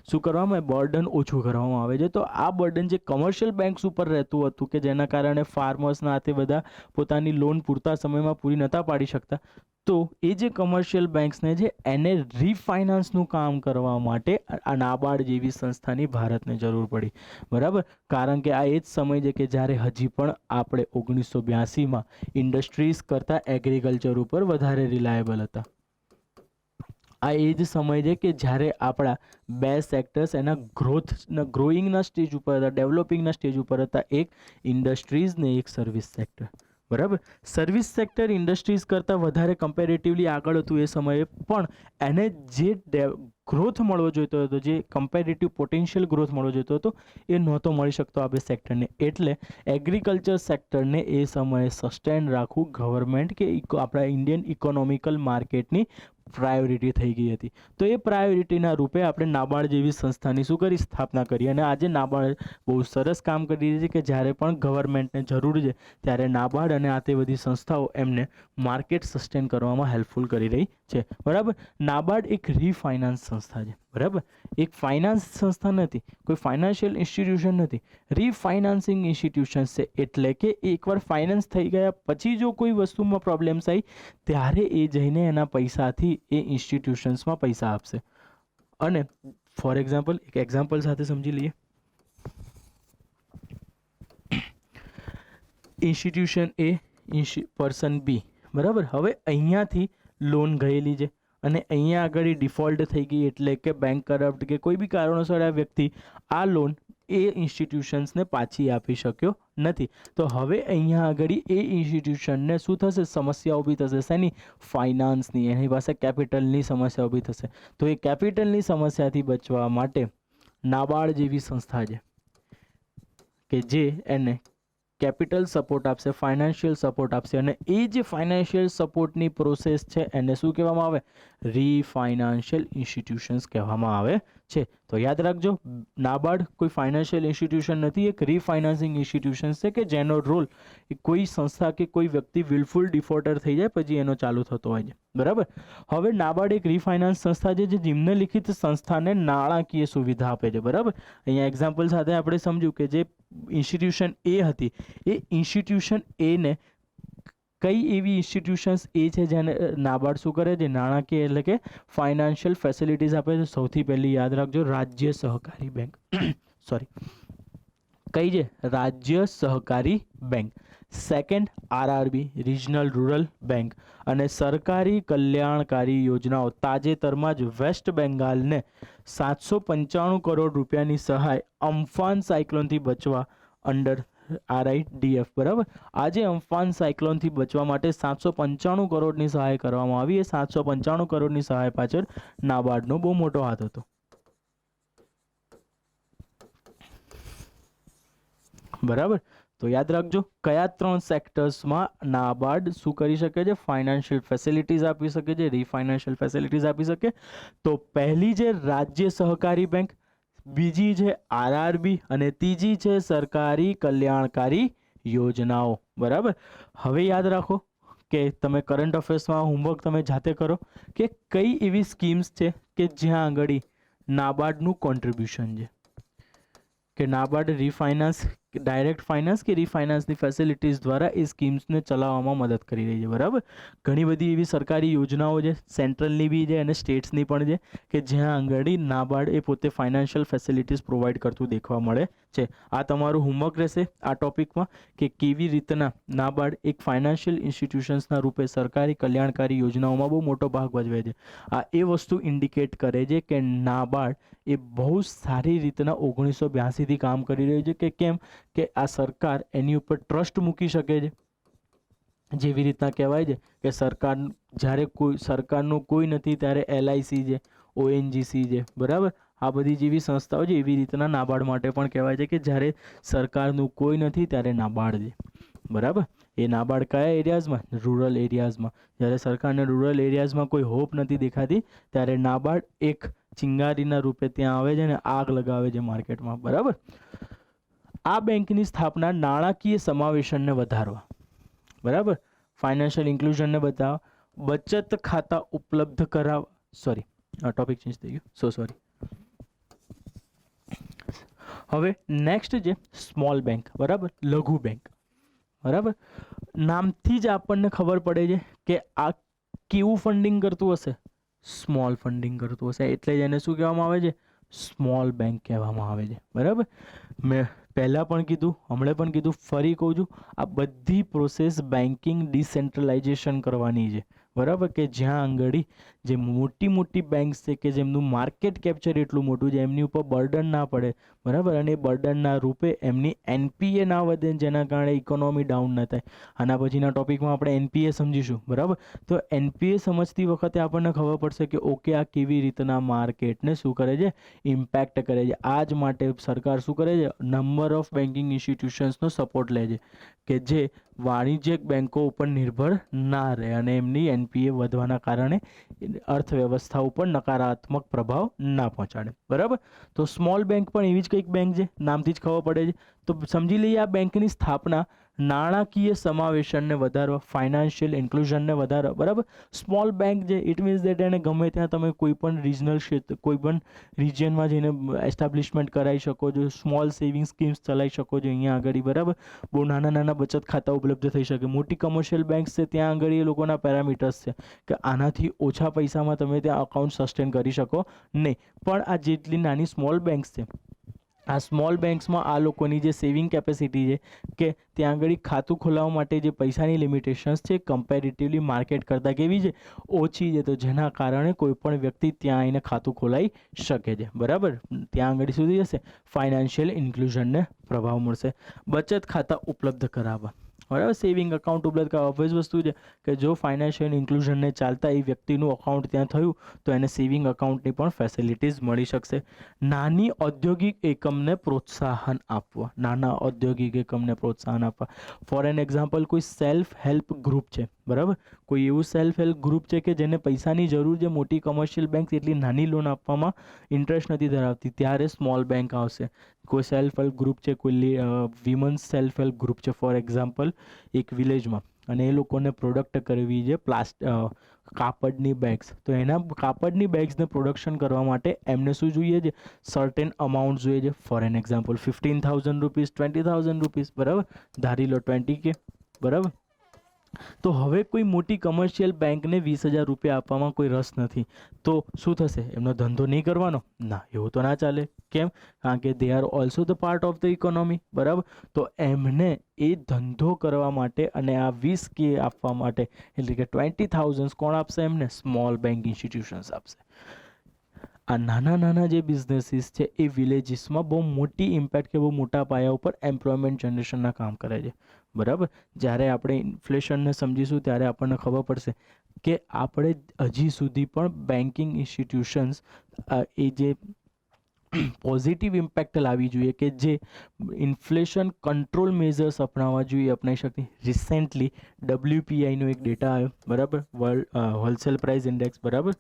શું કરવામાં આવે? બર્ડન ઓછું કરવામાં આવે છે. તો આ બર્ડન જે કમર્શિયલ બેંક્સ ઉપર રહેતું હતું કે જેના કારણે ફાર્મર્સના હાથે બધા પોતાની લોન પૂરતા સમયમાં પૂરી નહોતા પાડી શકતા, તો એ જે કમર્શિયલ બેંક્સને છે એને રીફાઇનાન્સનું કામ કરવા માટે આ નાબાર્ડ જેવી સંસ્થાની ભારતને જરૂર પડી, બરાબર. કારણ કે આ એ જ સમય છે કે જ્યારે હજી પણ આપણે 1982માં ઇન્ડસ્ટ્રીઝ કરતાં એગ્રીકલ્ચર ઉપર વધારે રિલાયેબલ હતા. આ એ જ સમય છે કે જ્યારે આપણા બે સેક્ટર્સ એના ગ્રોઈંગના સ્ટેજ ઉપર હતા, ડેવલપિંગના સ્ટેજ ઉપર હતા, એક ઇન્ડસ્ટ્રીઝ ને એક સર્વિસ સેક્ટર, બરાબર. સર્વિસ સેક્ટર ઇન્ડસ્ટ્રીઝ કરતાં વધારે કમ્પેરેટિવલી આગળ હતું એ સમયે, પણ એને જે ગ્રોથ મળવો જોઈતો હતો, જે કમ્પેરેટિવ પોટેન્શિયલ ગ્રોથ મળવો જોઈતો હતો, એ નહોતો મળી શકતો આ બે સેક્ટરને. એટલે એગ્રીકલ્ચર સેક્ટરને એ સમયે સસ્ટેન રાખવું ગવર્મેન્ટ કે આપણા ઇન્ડિયન ઇકોનોમિકલ માર્કેટની પ્રાયોરિટી થઈ ગઈ હતી. તો એ પ્રાયોરિટીના રૂપે આપણે નાબાર્ડ જેવી સંસ્થાની શું કરી સ્થાપના કરી, અને આજે નાબાર્ડ બહુ સરસ કામ કરી રહી છે કે જ્યારે પણ ગવર્મેન્ટને જરૂર છે ત્યારે નાબાર્ડ અને આ તે બધી સંસ્થાઓ એમને માર્કેટ સસ્ટેન કરવામાં હેલ્પફુલ કરી રહી છે, બરાબર. નાબાર્ડ એક રીફાઇનાન્સ સંસ્થા છે, બરાબર. એક ફાઇનાન્સ સંસ્થા નથી, કોઈ ફાઇનાન્શિયલ ઇન્સ્ટિટ્યુશન નથી, રીફાઇનાન્સિંગ ઇન્સ્ટિટ્યુશન છે. એટલે કે એકવાર ફાઇનાન્સ થઈ ગયા પછી જો કોઈ વસ્તુમાં પ્રોબ્લેમ્સ આવી ત્યારે એ જઈને એના પૈસાથી એ ઇન્સ્ટિટ્યુશન્સમાં પૈસા આપશે. અને ફોર એક્ઝામ્પલ, એક એક્ઝામ્પલ સાથે સમજી લઈએ. ઇન્સ્ટિટ્યુશન એ, પર્સન બી, બરાબર. હવે અહીંયાથી લોન ગયેલી છે અને અહીંયા આગળ ડિફોલ્ટ થઈ ગઈ, એટલે કે બેંક કરપ્ટ કે કોઈ બી કારણોસર આ વ્યક્તિ આ લોન એ ઇન્સ્ટિટ્યુશન્સને પાછી આપી શક્યો નથી. તો હવે અહીંયા આગળ એ ઇન્સ્ટિટ્યુશનને શું થશે, સમસ્યા ઊભી થશે. શેની? ફાઇનાન્સની. એની પાસે કેપિટલની સમસ્યા ઊભી થશે. તો એ કેપિટલની સમસ્યાથી બચવા માટે નાબાર્ડ જેવી સંસ્થા છે કે જે એને કેપિટલ સપોર્ટ આપશે, ફાઇનાન્શિયલ સપોર્ટ આપશે, અને એ જે ફાઇનાન્શિયલ સપોર્ટની પ્રોસેસ છે એને શું કહેવામાં આવે? રીફાઇનાન્શિયલ ઇન્સ્ટિટ્યુશન્સ કહેવામાં આવે છે. તો યાદ રાખજો, નાબાર્ડ કોઈ ફાઇનાન્શિયલ ઇન્સ્ટિટ્યુશન નથી, એક રીફાઇનાન્સિંગ ઇન્સ્ટિટ્યુશન છે કે જેનો રોલ કોઈ સંસ્થા કે કોઈ વ્યક્તિ વિલફુલ ડિફોલ્ટર થઈ જાય પછી એનો ચાલુ થતો હોય છે, બરાબર. હવે નાબાર્ડ એક રીફાઇનાન્સ સંસ્થા છે જે નિમ્નલિખિત સંસ્થાને નાણાકીય સુવિધા આપે છે, બરાબર. અહીંયા એક્ઝામ્પલ સાથે આપણે સમજ્યું કે જે ઇન્સ્ટિટ્યુશન એ હતી, એ ઇન્સ્ટિટ્યુશન એને કઈ એવી ઇન્સ્ટિટ્યુશન્સ એ છે જેને નાબાર્ડ શું કરે છે? નાણાકીય એટલે કે ફાઇનાન્શિયલ ફેસિલિટીઝ આપે છે. સૌથી પહેલી યાદ રાખજો, રાજ્ય સહકારી બેંક. સોરી, કઈ છે? રાજ્ય સહકારી bank. Second, RRB, regional rural bank. અને સરકારી કલ્યાણકારી યોજનાઓ. તાજેતરમાં જ વેસ્ટ બેંગાલને 795 કરોડ રૂપિયાની સહાય અમ્ફાન સાયક્લોનથી બચવા અંડર RIDF, બરાબર. આજે અમ્ફાન સાયક્લોનથી બચવા માટે 795 કરોડની સહાય કરવામાં આવી. એ 795 કરોડની સહાય પાછળ નાબાર્ડનો બહુ મોટો હાથ હતો, બરાબર. તો યાદ રાખજો, કયા 3 સેક્ટર્સમાં નાબાર્ડ શું કરી શકે છે? ફાઇનાન્શિયલ ફેસિલિટીઝ આપી શકે છે, રીફાઇનાન્શિયલ ફેસિલિટીઝ આપી શકે. તો પહેલી છે રાજ્ય સહકારી બેંક, બીજી છે આરઆરબી, અને ત્રીજી છે સરકારી કલ્યાણકારી યોજનાઓ, બરાબર. હવે યાદ રાખો કે તમે કરંટ અફેર્સમાં હોમવર્ક તમે જાતે કરો કે કઈ એવી સ્કીમ્સ છે કે જ્યાં આગળ નાબાર્ડનું કોન્ટ્રીબ્યુશન છે, કે નાબાર્ડ રીફાઇનાન્સ, ડાયરેક્ટ ફાઇનાન્સ કે રીફાઇનાન્સની ફેસિલિટીઝ દ્વારા એ સ્કીમ્સને ચલાવવામાં મદદ કરી રહી છે, બરાબર. ઘણી બધી એવી સરકારી યોજનાઓ છે, સેન્ટ્રલની બી છે અને સ્ટેટ્સની પણ છે, કે જ્યાં આગળ નાબાર્ડ એ પોતે ફાઇનાન્શિયલ ફેસિલિટીઝ પ્રોવાઈડ કરતું દેખવા મળે છે. આ તમારું હોમવર્ક રહેશે આ ટોપિકમાં, કે કેવી રીતના નાબાર્ડ એક ફાઇનાન્શિયલ ઇન્સ્ટિટ્યુશન્સના રૂપે સરકારી કલ્યાણકારી યોજનાઓમાં બહુ મોટો ભાગ ભજવે છે. આ એ વસ્તુ ઇન્ડિકેટ કરે છે કે નાબાર્ડ એ બહુ સારી રીતના 1982થી કામ કરી રહ્યું છે. કે કેમ? કે આ સરકાર એની ઉપર ટ્રસ્ટ મૂકી શકે છે. જેવી રીતના કહેવાય છે કે સરકાર જ્યારે કોઈ સરકારનું કોઈ નથી ત્યારે LIC છે, ONGC છે, બરાબર. આ બધી જેવી સંસ્થાઓ છે, એવી રીતના નાબાર્ડ માટે પણ કહેવાય છે કે જ્યારે સરકારનું કોઈ નથી ત્યારે નાબાર્ડ છે, બરાબર. એ નાબાર્ડ કયા એરિયાઝમાં? રૂરલ એરિયાઝમાં. જ્યારે સરકારને રૂરલ એરિયાઝમાં કોઈ હોપ નથી દેખાતી ત્યારે નાબાર્ડ એક ચિંગારીના રૂપે ત્યાં આવે છે અને આગ લગાવે છે માર્કેટમાં, બરાબર. આ બેંકની સ્થાપના નાણાકીય સમાવેશનને વધારવા, બરાબર, ફાઇનાન્શિયલ ઇન્ક્લુઝનને બતાવવા, બચત ખાતા ઉપલબ્ધ કરાવવા, સોરી ટોપિક ચેન્જ થઈ ગયો, સોરી. હવે નેક્સ્ટ છે સ્મોલ બેંક, બરાબર, લઘુ બેંક, બરાબર. નામથી જ આપણને ખબર પડે છે કે આ કેવું ફંડિંગ કરતું હશે? સ્મોલ ફંડિંગ કરતું હશે, એટલે જ એને શું કહેવામાં આવે છે? સ્મોલ બેંક કહેવામાં આવે છે. બરાબર. મેં પહેલાં પણ કીધું, હમણાં પણ કીધું, ફરી કહું છું, આ બધી પ્રોસેસ બેન્કિંગ ડિસેન્ટ્રલાઇઝેશન કરવાની છે. બરાબર, કે જ્યાં આંગળી જે મોટી મોટી બેંક્સ છે કે જેમનું માર્કેટ કેપ્ચર એટલું મોટું છે, એમની ઉપર બર્ડન ના પડે. બરાબર, અને બર્ડનના રૂપે એમની એનપીએ ના વધે, જેના કારણે ઇકોનોમી ડાઉન ન થાય. આના પછીના ટોપિકમાં આપણે એનપીએ સમજીશું. બરાબર, તો એનપીએ સમજતી વખતે આપણને ખબર પડશે કે ઓકે, આ કેવી રીતના માર્કેટને શું કરે છે? ઇમ્પેક્ટ કરે છે. આ જ માટે સરકાર શું કરે છે? નંબર ઓફ બેન્કિંગ ઇન્સ્ટિટ્યુશન્સનો સપોર્ટ લે છે, કે જે વાણિજ્યિક બેન્કો ઉપર નિર્ભર ના રહે અને એમની એનપીએ વધવાના કારણે અર્થવ્યવસ્થા ઉપર નકારાત્મક પ્રભાવ ના પહોંચાડે. બરાબર, તો સ્મોલ બેંક પણ એવી જ કંઈક બેંક છે, નામથી જ ખબર પડે છે. તો સમજી લઈએ, આ બેંકની સ્થાપના નાણાકીય સમાવેશનને વધારવા, ફાઇનાન્શિયલ ઇન્ક્લુઝનને વધારવા. બરાબર, સ્મોલ બેંક જે ઇટ મીન્સ દેટ એને ગમે ત્યાં તમે કોઈ પણ રિજનલ ક્ષેત્ર, કોઈ પણ રિજિયનમાં જઈને એસ્ટાબ્લિશમેન્ટ કરાવી શકો છો, સ્મોલ સેવિંગ સ્કીમ્સ ચલાવી શકો છો અહીંયા આગળ. બરાબર, બહુ નાના નાના બચત ખાતા ઉપલબ્ધ થઈ શકે. મોટી કમર્શિયલ બેંક્સ છે, ત્યાં આગળ એ લોકોના પેરામીટર્સ છે કે આનાથી ઓછા પૈસામાં તમે ત્યાં અકાઉન્ટ સસ્ટેન કરી શકો નહીં. પણ આ જેટલી નાની સ્મોલ બેંક્સ છે, આ સ્મોલ બેંક્સમાં આ લોકોની જે સેવિંગ કેપેસિટી છે, કે ત્યાં આગળ ખાતું ખોલાવવા માટે જે પૈસાની લિમિટેશન્સ છે, કમ્પેરેટિવલી માર્કેટ કરતાં કેવી છે? ઓછી છે. તો જેના કારણે કોઈ પણ વ્યક્તિ ત્યાં આવીને ખાતું ખોલાવી શકે છે. બરાબર, ત્યાં આગળ સુધી જશે, ફાઇનાન્શિયલ ઇન્ક્લુઝનને પ્રભાવ મળશે. બચત ખાતા ઉપલબ્ધ કરાવવા. બરાબર, સેવિંગ અકાઉન્ટ ઉપલબ્ધ કરાવવા. ઓબ્વિયસ વસ્તુ છે કે જો ફાઇનાન્શિયલ ઇન્ક્લુઝનને ચાલતા એ વ્યક્તિનું અકાઉન્ટ ત્યાં થયું, તો એને સેવિંગ અકાઉન્ટની પણ ફેસિલિટીઝ મળી શકશે. નાની ઔદ્યોગિક એકમને પ્રોત્સાહન આપવા. નાના ઔદ્યોગિક એકમને પ્રોત્સાહન આપવા. ફોર એન એક્ઝામ્પલ, કોઈ સેલ્ફ હેલ્પ ગ્રુપ છે. બરાબર, કોઈ એવું સેલ્ફ હેલ્પ ગ્રુપ છે કે જેને પૈસાની જરૂર છે, મોટી કમર્શિયલ બેંક એટલી નાની લોન આપવામાં ઇન્ટરેસ્ટ નથી ધરાવતી, ત્યારે સ્મોલ બેંક આવશે. કોઈ સેલ્ફ હેલ્પ ગ્રુપ છે, કોઈ વિમન્સ સેલ્ફ હેલ્પ ગ્રુપ છે ફોર એક્ઝામ્પલ એક વિલેજમાં, અને એ લોકોને પ્રોડક્ટ કરવી છે કાપડની બેગ્સ. તો એના કાપડની બેગ્સને પ્રોડક્શન કરવા માટે એમને શું જોઈએ છે? સર્ટેન અમાઉન્ટ જોઈએ છે. For an example 15,000 rupees, 20,000 rupees. બરાબર, ધારી લો 20K. બરાબર, તો હવે કોઈ મોટી કમર્શિયલ બેંકને 20,000 રૂપિયા આપવામાં કોઈ રસ નથી. તો શું થશે? એમનો ધંધો નહીં કરવાનો? ના, એવું તો ના ચાલે. કેમ? કારણ કે they are also the part of the economy. બરાબર, તો એમને એ ધંધો કરવા માટે અને આ 20K આપવા માટે, એટલે કે 20,000 કોણ આપશે એમને? સ્મોલ બેંક ઇન્સ્ટિટ્યુશન્સ આપશે. આ નાના નાના જે બિઝનેસીસ છે એ વિલેજીસમાં બહુ મોટી ઇમ્પેક્ટ કે બહુ મોટા પાયા ઉપર એમ્પ્લોયમેન્ટ જનરેશનના કામ કરે છે. બરાબર, જ્યારે આપણે ઇન્ફ્લેશનને સમજીશું ત્યારે આપણને ખબર પડશે કે આપણે હજી સુધી પણ બેન્કિંગ ઇન્સ્ટિટ્યુશન્સ એ જે પોઝિટિવ ઇમ્પેક્ટ લાવવી જોઈએ, કે જે ઇન્ફ્લેશન કંટ્રોલ મેઝર્સ અપનાવવા જોઈએ, અપનાવી શકતી. રિસેન્ટલી WPIનો એક ડેટા આવ્યો. બરાબર, વર્લ્ડ હોલસેલ પ્રાઇસ ઇન્ડેક્સ. બરાબર,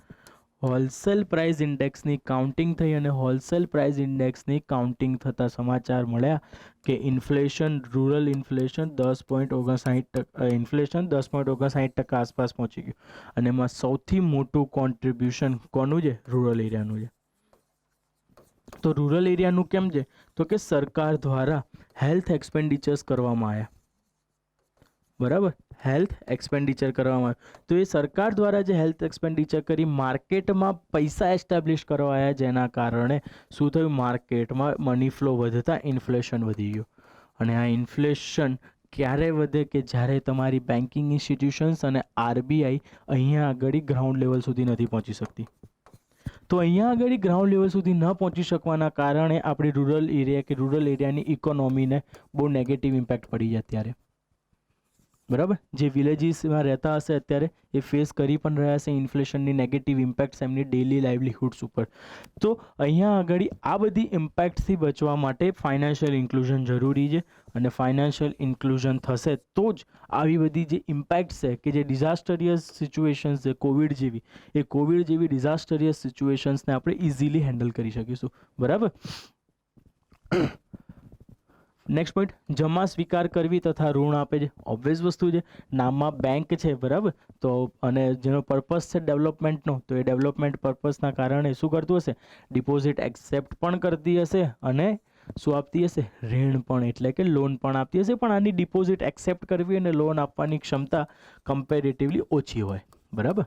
હોલસેલ પ્રાઇસ ઇન્ડેક્સની કાઉન્ટિંગ થઈ અને હોલસેલ પ્રાઇસ ઇન્ડેક્સની કાઉન્ટિંગ થતા સમાચાર મળ્યા કે ઇન્ફ્લેશન, રૂરલ ઇન્ફ્લેશન 10.59%, ઇન્ફ્લેશન 10.59% આસપાસ પહોંચી ગયું. અને એમાં સૌથી મોટું કોન્ટ્રીબ્યુશન કોનું છે? રૂરલ એરિયાનું છે. તો રૂરલ એરિયાનું કેમ છે? તો કે સરકાર દ્વારા હેલ્થ એક્સપેન્ડિચર્સ કરવામાં આવ્યા. બરાબર, હેલ્થ એક્સપેન્ડિચર કરવામાં આવ્યું. તો એ સરકાર દ્વારા જે હેલ્થ એક્સપેન્ડિચર કરી માર્કેટમાં પૈસા એસ્ટાબ્લિશ કરવા આવ્યા, જેના કારણે શું થયું? માર્કેટમાં મની ફ્લો વધતા ઇન્ફ્લેશન વધી ગયું. અને આ ઇન્ફ્લેશન ક્યારે વધે? કે જ્યારે તમારી બેન્કિંગ ઇન્સ્ટિટ્યુશન્સ અને RBI અહીંયા આગળ ગ્રાઉન્ડ લેવલ સુધી નથી પહોંચી શકતી. તો અહીંયા આગળ ગ્રાઉન્ડ લેવલ સુધી ન પહોંચી શકવાના કારણે આપણી રૂરલ એરિયા કે રૂરલ એરિયાની ઇકોનોમીને બહુ નેગેટિવ ઇમ્પેક્ટ પડી જાય. ત્યારે બરાબર, જે વિલેજીસમાં રહેતા હશે અત્યારે એ ફેસ કરી પણ રહ્યા છે ઇન્ફ્લેશનની નેગેટિવ ઇમ્પેક્ટ્સ એમની ડેઇલી લાઇવલીહુડ્સ ઉપર. તો અહીંયા આગળ આ બધી ઇમ્પેક્ટથી બચવા માટે ફાઇનાન્શિયલ ઇન્ક્લુઝન જરૂરી છે. અને ફાઇનાન્શિયલ ઇન્ક્લુઝન થશે તો જ આવી બધી જે ઇમ્પેક્ટ છે, કે જે ડિઝાસ્ટરિયસ સિચ્યુએશન્સ છે કોવિડ જેવી, એ કોવિડ જેવી ડિઝાસ્ટરિયસ સિચ્યુએશન્સને આપણે ઇઝીલી હેન્ડલ કરી શકીશું. બરાબર, નેક્સ્ટ પોઈન્ટ, જમા સ્વીકાર કરવી તથા ઋણ આપે છે. ઓબ્વિયસ વસ્તુ છે, નામમાં બેંક છે. બરાબર, તો અને જેનો પર્પસ છે ડેવલપમેન્ટનો, તો એ ડેવલપમેન્ટ પર્પસના કારણે શું કરતું હશે? ડિપોઝિટ એક્સેપ્ટ પણ કરતી હશે અને શું આપતી હશે? ઋણ પણ, એટલે કે લોન પણ આપતી હશે. પણ આની ડિપોઝિટ એક્સેપ્ટ કરવી અને લોન આપવાની ક્ષમતા કમ્પેરેટિવલી ઓછી હોય. બરાબર.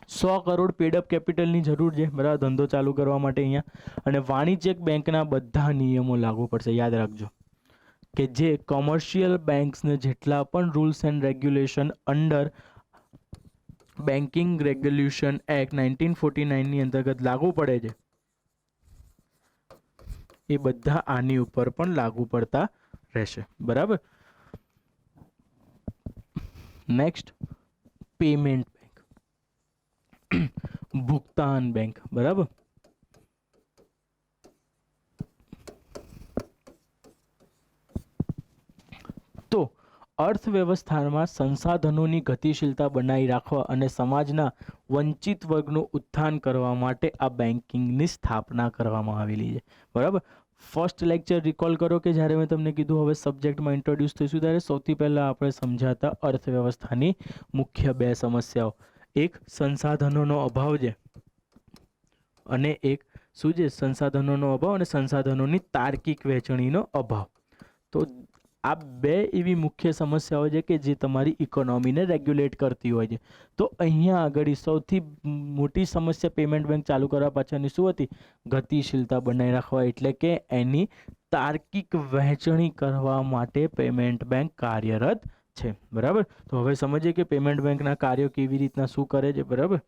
100 કરોડ પેડઅપ કેપિટલની જરૂર છે, બરાબર, ધંધો ચાલુ કરવા માટે અહીંયા. અને વાણિજ્યક બેંકના બધા નિયમો લાગુ પડશે. યાદ રાખજો કે જે કોમર્શિયલ બેંક્સને જેટલા પણ rules and regulation under banking regulation act 1949 ની અંતર્ગત લાગુ પડે છે, એ બધા આની ઉપર પણ લાગુ પડતા રહેશે. બરાબર. નેક્સ્ટ, પેમેન્ટ બેંક, ભુગતાન બેંક. બરાબર. તો અર્થવ્યવસ્થામાં સંસાધનોની ગતિશીલતા બનાવી રાખવા અને સમાજના વંચિત વર્ગનું ઉત્થાન કરવા માટે આ બેન્કિંગની સ્થાપના કરવામાં આવેલી છે. બરાબર. ફર્સ્ટ લેક્ચર રિકોલ કરો કે જ્યારે મેં તમને કીધું હવે સબ્જેક્ટમાં ઇન્ટ્રોડ્યુસ થઈશું ત્યારે સૌથી પહેલાં આપણે સમજાતા અર્થવ્યવસ્થાની મુખ્ય બે સમસ્યાઓ. એક સંસાધનોનો અભાવ છે અને એક શું છે? સંસાધનોનો અભાવ અને સંસાધનોની તાર્કિક વહેંચણીનો અભાવ. તો આ બે એવી મુખ્ય સમસ્યાઓ છે કે જે તમારી ઇકોનોમીને રેગ્યુલેટ કરતી હોય છે. તો અહીંયા આગળ સૌથી મોટી સમસ્યા પેમેન્ટ બેંક ચાલુ કરવા પાછળની શું હતી? ગતિશીલતા બનાવી રાખવા, એટલે કે એની તાર્કિક વહેંચણી કરવા માટે પેમેન્ટ બેંક કાર્યરત છે. બરાબર. તો હવે સમજીએ કે પેમેન્ટ બેંકના કાર્યો કેવી રીતના શું કરે છે. બરાબર.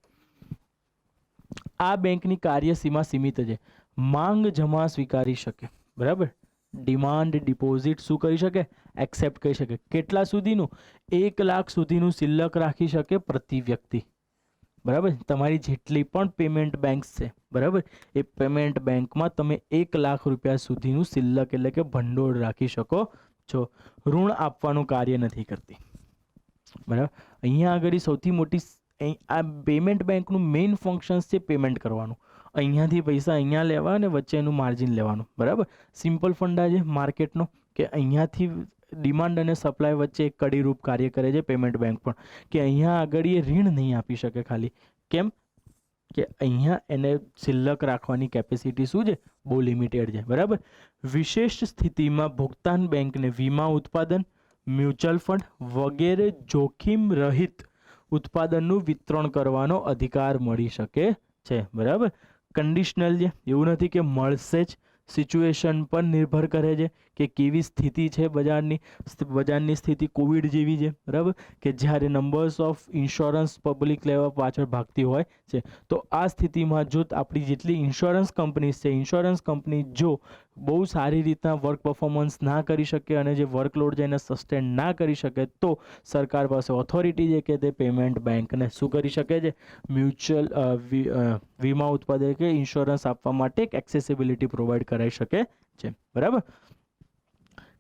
આ બેંકની કાર્યસીમા સીમિત છે. માંગ જમા સ્વીકારી શકે. બરાબર. ડિમાન્ડ ડિપોઝિટ શું કરી શકે? એક્સેપ્ટ કરી શકે. કેટલા સુધીનું? 1 લાખ સુધીનું શિલ્લક રાખી શકે પ્રતિ વ્યક્તિ. બરાબર. તમારી જેટલી પણ પેમેન્ટ બેંક્સ છે, બરાબર, એ પેમેન્ટ બેંકમાં તમે 1 લાખ રૂપિયા સુધીનું શિલ્લક એટલે કે ભંડોળ રાખી શકો છો. ઋણ આપવાનું કાર્ય નથી કરતી. બરાબર. અહીંયા આગળ સૌથી મોટી આ પેમેન્ટ બેંકનું મેઇન ફંક્શન્સ છે પેમેન્ટ કરવાનું. અહીંયાથી પૈસા અહીંયા લેવા અને વચ્ચે એનું માર્જિન લેવાનું. બરાબર. સિમ્પલ ફંડા છે માર્કેટનો કે અહીંયાથી ડિમાન્ડ અને સપ્લાય વચ્ચે એક કડીરૂપ કાર્ય કરે છે પેમેન્ટ બેંક પણ, કે અહીંયા આગળ એ ઋણ નહીં આપી શકે ખાલી. કેમ કે અહીંયા એને શિલ્લક રાખવાની કેપેસિટી શું છે? બહુ લિમિટેડ છે. બરાબર. વિશેષ સ્થિતિમાં ભુગતાન બેંકને વીમા ઉત્પાદન, મ્યુચ્યુઅલ ફંડ વગેરે જોખીમ રહિત ઉત્પાદનનું વિતરણ કરવાનો અધિકાર મળી શકે છે. બરાબર. કન્ડિશનલ છે, એવું નથી કે મળશે જ. સિચ્યુએશન પર નિર્ભર કરે છે કે કેવી સ્થિતિ છે બજારની. બજારની સ્થિતિ કોવિડ જેવી છે. બરાબર. કે જ્યારે નંબર્સ ઓફ ઇન્સ્યોરન્સ પબ્લિક લેવા પાછળ ભાગતી હોય છે. તો આ સ્થિતિમાં જો આપણી જેટલી ઇન્સ્યોરન્સ કંપનીઝ છે, ઇન્સ્યોરન્સ કંપની જો બહુ સારી રીતના વર્ક પરફોર્મન્સ ના કરી શકે અને જે વર્કલોડ છે એને સસ્ટેન ના કરી શકે, તો સરકાર પાસે ઓથોરિટી છે કે તે પેમેન્ટ બેંકને શું કરી શકે છે? મ્યુચ્યુઅલ વીમા ઉત્પાદક કે ઇન્સ્યોરન્સ આપવા માટે એક એક્સેસિબિલિટી પ્રોવાઈડ કરાવી શકે છે. બરાબર.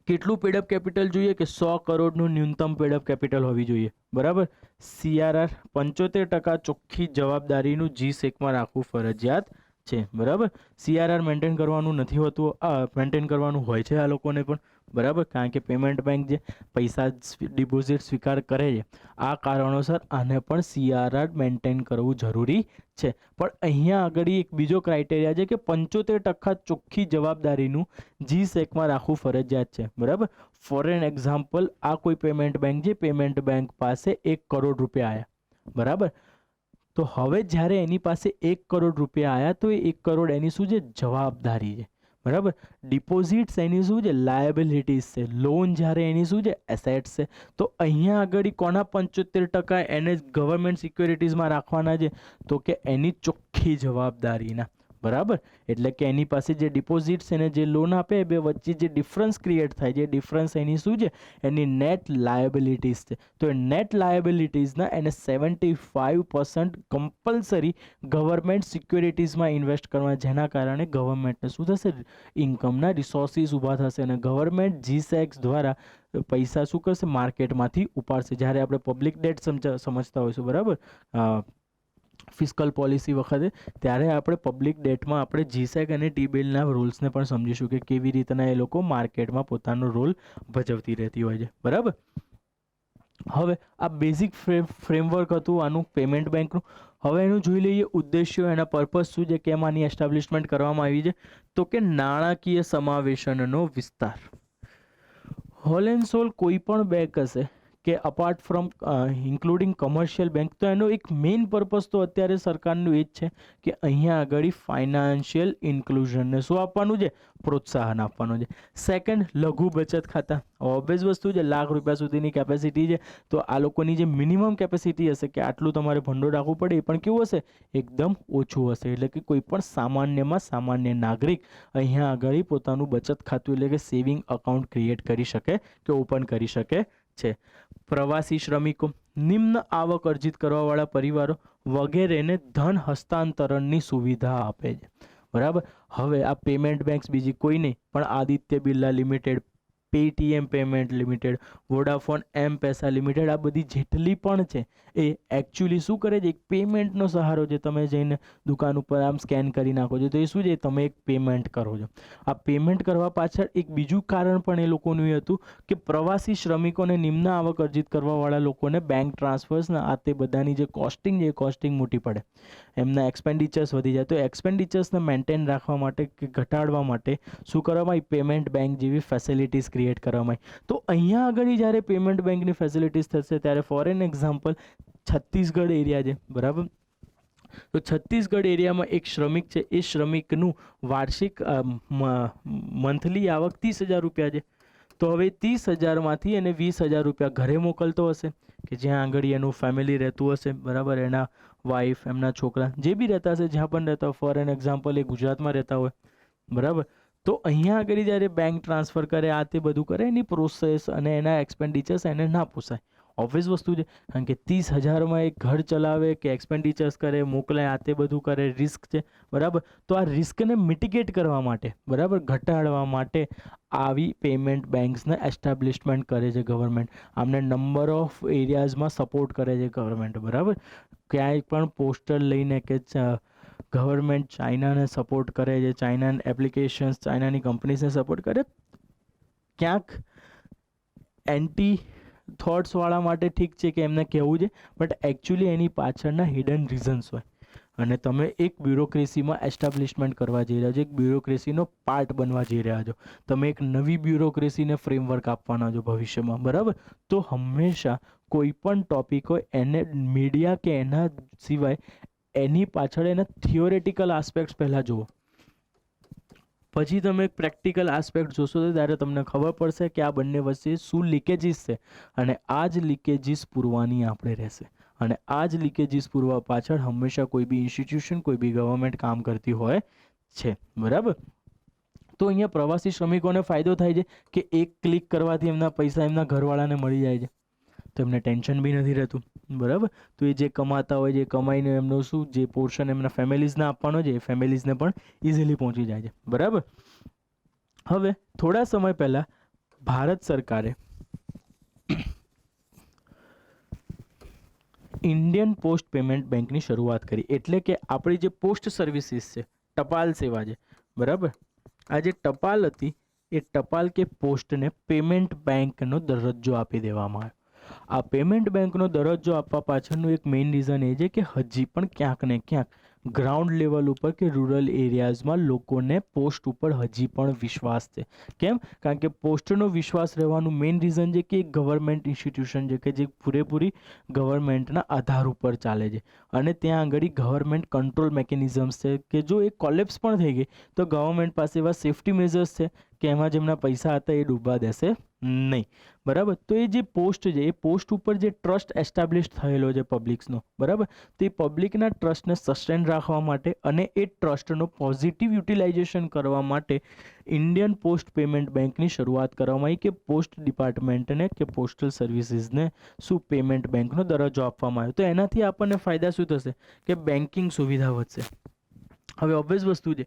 કેટલું પેડઅપ કેપિટલ જોઈએ? કે 100 કરોડનું ન્યૂનતમ પેડઅપ કેપિટલ હોવી જોઈએ. બરાબર. CRR 75% ચોખ્ખી જવાબદારીનું G-SEC માં રાખવું ફરજિયાત છે. બરાબર. CRR મેન્ટેન કરવાનું નથી હોતું, મેન્ટેન કરવાનું હોય છે આ લોકોને પણ. બરાબર. કારણ કે પેમેન્ટ બેંક જે પૈસા ડિપોઝિટ સ્વીકાર કરે છે, આ કારણોસર આને પણ CRR મેન્ટેન કરવું જરૂરી છે. પણ અહીંયા આગળ એક બીજો ક્રાઇટેરિયા છે કે 75% ચોખ્ખી જવાબદારીનું G-SEC માં રાખવું ફરજિયાત છે. બરાબર. ફોર એન એક્ઝામ્પલ, આ કોઈ પેમેન્ટ બેંક છે, પેમેન્ટ બેંક પાસે 1 કરોડ રૂપિયા આવ્યા. બરાબર. તો હવે જ્યારે એની પાસે 1 કરોડ રૂપિયા આવ્યા તો એ 1 કરોડ એની શું છે? જવાબદારી છે. બરાબર. ડિપોઝિટ્સ એની શું છે? લાયબિલિટીઝ છે. લોન જ્યારે એની શું છે? એસેટ્સ છે. તો અહીંયા આગળ કોના 75% એને ગવર્મેન્ટ સિક્યોરિટીઝમાં રાખવાના છે? તો કે એની ચોખ્ખી જવાબદારીના. બરાબર. એટલે કે એની પાસે જે ડિપોઝિટ્સ એને જે લોન આપે એ બે વચ્ચે જે ડિફરન્સ ક્રિએટ થાય છે, ડિફરન્સ એની શું છે? એની નેટ લાયબિલિટીઝ છે. તો એ નેટ લાયબિલિટીઝના એને 75% કમ્પલસરી ગવર્મેન્ટ સિક્યોરિટીઝમાં ઇન્વેસ્ટ કરવા, જેના કારણે ગવર્મેન્ટને શું થશે? ઇન્કમના રિસોર્સિસ ઊભા થશે અને ગવર્મેન્ટ G-SEC દ્વારા પૈસા શું કરશે? માર્કેટમાંથી ઉપાડશે. જ્યારે આપણે પબ્લિક ડેટ સમજતા હોઈશું, બરાબર, ફિસ્કલ પોલિસી વખતે, ત્યારે આપણે પબ્લિક ડેટમાં આપણે G-SEC અને T-બિલના રૂલ્સને પણ સમજીશું કે કેવી રીતના એ લોકો માર્કેટમાં પોતાનો રોલ ભજવતી રહેતી હોય છે. બરાબર. હવે આ બેઝિક ફ્રેમવર્ક હતું આનું પેમેન્ટ બેંકનું. હવે એનું જોઈ લઈએ ઉદ્દેશ્યો, એના પર્પઝ શું છે, કેમ આની એસ્ટાબ્લિશમેન્ટ કરવામાં આવી છે. તો કે નાણાકીય સમાવેશનનો વિસ્તાર. હોલ એન્ડ સોલ કોઈ પણ બેંક હશે કે apart from including commercial bank, તો એનો એક મેઇન પર્પઝ તો અત્યારે સરકારનું એ જ છે કે અહીંયા આગળ ફાઇનાન્શિયલ ઇન્ક્લુઝનને શું આપવાનું છે, પ્રોત્સાહન આપવાનું છે. સેકન્ડ, લઘુ બચત ખાતા. ઓબ્વિયસ વસ્તુ છે, ₹1,00,000 સુધીની કેપેસિટી છે, તો આ લોકોની જે મિનિમમ કેપેસિટી હશે કે આટલું તમારે ભંડોળ રાખવું પડે, એ પણ કેવું હશે, એકદમ ઓછું હશે. એટલે કે કોઈ પણ સામાન્યમાં સામાન્ય નાગરિક અહીંયા આગળ પોતાનું બચત ખાતું એટલે કે સેવિંગ અકાઉન્ટ ક્રિએટ કરી શકે કે ઓપન કરી શકે છે. પ્રવાસી શ્રમિકો, નિમ્ન આવક અર્જિત કરવાવાળા પરિવારો વગેરેને ધન હસ્તાંતરણની સુવિધા આપે છે. બરાબર. હવે આ પેમેન્ટ બેંક્સ બીજી કોઈ નહીં પણ Aditya Birla limited, Paytm payment limited, Vodafone M Pesa limited, આ બધી જેટલી પણ છે એ એકચ્યુઅલી શું કરે છે, એક પેમેન્ટનો સહારો છે. તમે જઈને દુકાન ઉપર આમ સ્કેન કરી નાખો છો તો એ શું છે, તમે એક પેમેન્ટ કરો છો. આ પેમેન્ટ કરવા પાછળ એક બીજું કારણ પણ એ લોકોનું એ હતું કે પ્રવાસી શ્રમિકોને, નિમ્ન આવક અર્જિત કરવાવાળા લોકોને બેંક ટ્રાન્સફર્સના આ તે બધાની જે કોસ્ટિંગ છે એ કોસ્ટિંગ મોટી પડે, એમના એક્સપેન્ડિચર્સ વધી જાય. તો એક્સપેન્ડિચર્સને મેન્ટેન રાખવા માટે કે ઘટાડવા માટે શું કરવામાં આવી, પેમેન્ટ બેંક જેવી ફેસિલિટીઝ ક્રિએટ કરવામાં આવી. તો અહીંયા આગળ જ્યારે પેમેન્ટ બેંકની ફેસિલિટીઝ થશે ત્યારે for an example Chhattisgarh area છે, બરાબર. તો છત્તીસગઢ એરિયામાં એક શ્રમિક છે, એ શ્રમિકનું વાર્ષિક મંથલી આવક ₹30,000 છે. તો હવે 30,000માંથી એને ₹20,000 ઘરે મોકલતો હશે કે જ્યાં આગળ એનું ફેમિલી રહેતું હશે, બરાબર, એના વાઈફ, એમના છોકરા, જે બી રહેતા હશે, જ્યાં પણ રહેતા હોય. ફોર એન એક્ઝામ્પલ એ ગુજરાતમાં રહેતા હોય, બરાબર. તો અહીંયા આગળ જ્યારે બેંક ટ્રાન્સફર કરે, આ તે બધું કરે, એની પ્રોસેસ અને એના એક્સપેન્ડિચર્સ એને ના પોસાય. ઓબ્વિયસ વસ્તુ છે, કારણ કે 30,000માં એક ઘર ચલાવે કે એક્સપેન્ડિચર્સ કરે, મોકલે, આ તે બધું કરે, રિસ્ક છે, બરાબર. તો આ રિસ્કને મિટિગેટ કરવા માટે, બરાબર, ઘટાડવા માટે આવી પેમેન્ટ બેંક્સને એસ્ટાબ્લિશમેન્ટ કરે છે ગવર્મેન્ટ. આમને નંબર ઓફ એરિયાઝમાં સપોર્ટ કરે છે ગવર્મેન્ટ, બરાબર. ક્યાંય પણ પોસ્ટર લઈને કે ગવર્મેન્ટ ચાઇનાને સપોર્ટ કરે છે, ચાઇનાની એપ્લિકેશન્સ, ચાઇનાની કંપનીઝને સપોર્ટ કરે, ક્યાંક એન્ટી થોટ્સવાળા માટે ઠીક છે કે એમને કહેવું છે, બટ એકચ્યુઅલી એની પાછળના હિડન રીઝન્સ હોય. અને તમે એક બ્યુરોક્રેસીમાં એસ્ટાબ્લિશમેન્ટ કરવા જઈ રહ્યા છો, એક બ્યુરોક્રેસીનો પાર્ટ બનવા જઈ રહ્યા છો, તમે એક નવી બ્યુરોક્રેસીને ફ્રેમવર્ક આપવાના છો ભવિષ્યમાં, બરાબર. તો હંમેશા કોઈ પણ ટોપિક હોય એને મીડિયા કે એના સિવાય એની પાછળ એના થિયોરેટિકલ આસ્પેક્ટ્સ પહેલાં જુઓ, પછી તમે પ્રેક્ટિકલ આસ્પેક્ટ જોશો તો ત્યારે તમને ખબર પડશે કે આ બંને વચ્ચે શું લીકેજીસ છે, અને આ જ લીકેજીસ પૂરવાની આપણે રહેશે. અને આ જ લીકેજીસ પૂરવા પાછળ હંમેશા કોઈ બી ઇન્સ્ટિટ્યુશન, કોઈ બી ગવર્મેન્ટ કામ કરતી હોય છે, બરાબર. તો અહીંયા પ્રવાસી શ્રમિકોને ફાયદો થાય છે કે એક ક્લિક કરવાથી એમના પૈસા એમના ઘરવાળાને મળી જાય છે, તો એમને ટેન્શન બી નથી રહેતું, બરાબર. તો એ જે કમાતા હોય, જે કમાઈને એમનો શું જે પોર્શન એમના ફેમિલીઝને આપવાનો છે, એ ફેમિલીઝને પણ ઇઝીલી પહોંચી જાય છે, બરાબર. હવે થોડા સમય પહેલાં ભારત સરકારે ઇન્ડિયન પોસ્ટ પેમેન્ટ બેંકની શરૂઆત કરી. એટલે કે આપણી જે પોસ્ટ સર્વિસીસ છે, ટપાલ સેવા છે, બરાબર. આ જે ટપાલ હતી એ ટપાલ કે પોસ્ટને પેમેન્ટ બેંકનો દરજ્જો આપી દેવામાં આવ્યો. આ પેમેન્ટ બેંકનો દરજ્જો આપવા પાછળનું એક મેઇન રીઝન એ છે કે હજી પણ ક્યાંક ને ક્યાંક ગ્રાઉન્ડ લેવલ ઉપર કે રૂરલ એરિયાઝમાં લોકોને પોસ્ટ ઉપર હજી પણ વિશ્વાસ છે. કેમ? કારણ કે પોસ્ટનો વિશ્વાસ રહેવાનું મેઇન રીઝન છે કે એક ગવર્મેન્ટ ઇન્સ્ટિટ્યુશન છે કે જે પૂરેપૂરી ગવર્મેન્ટના આધાર ઉપર ચાલે છે, અને ત્યાં આગળ ગવર્મેન્ટ કંટ્રોલ મેકેનિઝમ્સ છે કે જો એ કોલેપ્સ પણ થઈ ગઈ તો ગવર્મેન્ટ પાસે એવા સેફ્ટી મેઝર્સ છે કે એમાં જેમના પૈસા હતા એ ડૂબવા દેશે નહીં, બરાબર. તો એ જે પોસ્ટ છે, એ પોસ્ટ ઉપર જે ટ્રસ્ટ એસ્ટાબ્લિશ થયેલો છે પબ્લિક્સનો, બરાબર, તો એ પબ્લિકના ટ્રસ્ટને સસ્ટેન રાખવા માટે અને એ ટ્રસ્ટનો પોઝિટિવ યુટિલાઇઝેશન કરવા માટે ઇન્ડિયન પોસ્ટ પેમેન્ટ બેંકની શરૂઆત કરવામાં આવી કે પોસ્ટ ડિપાર્ટમેન્ટને કે પોસ્ટલ સર્વિસીસને શું પેમેન્ટ બેંકનો દરજ્જો આપવામાં આવ્યો. તો એનાથી આપણને ફાયદા શું થશે કે બેન્કિંગ સુવિધા વધશે. હવે ઓબ્વિયસ વસ્તુ છે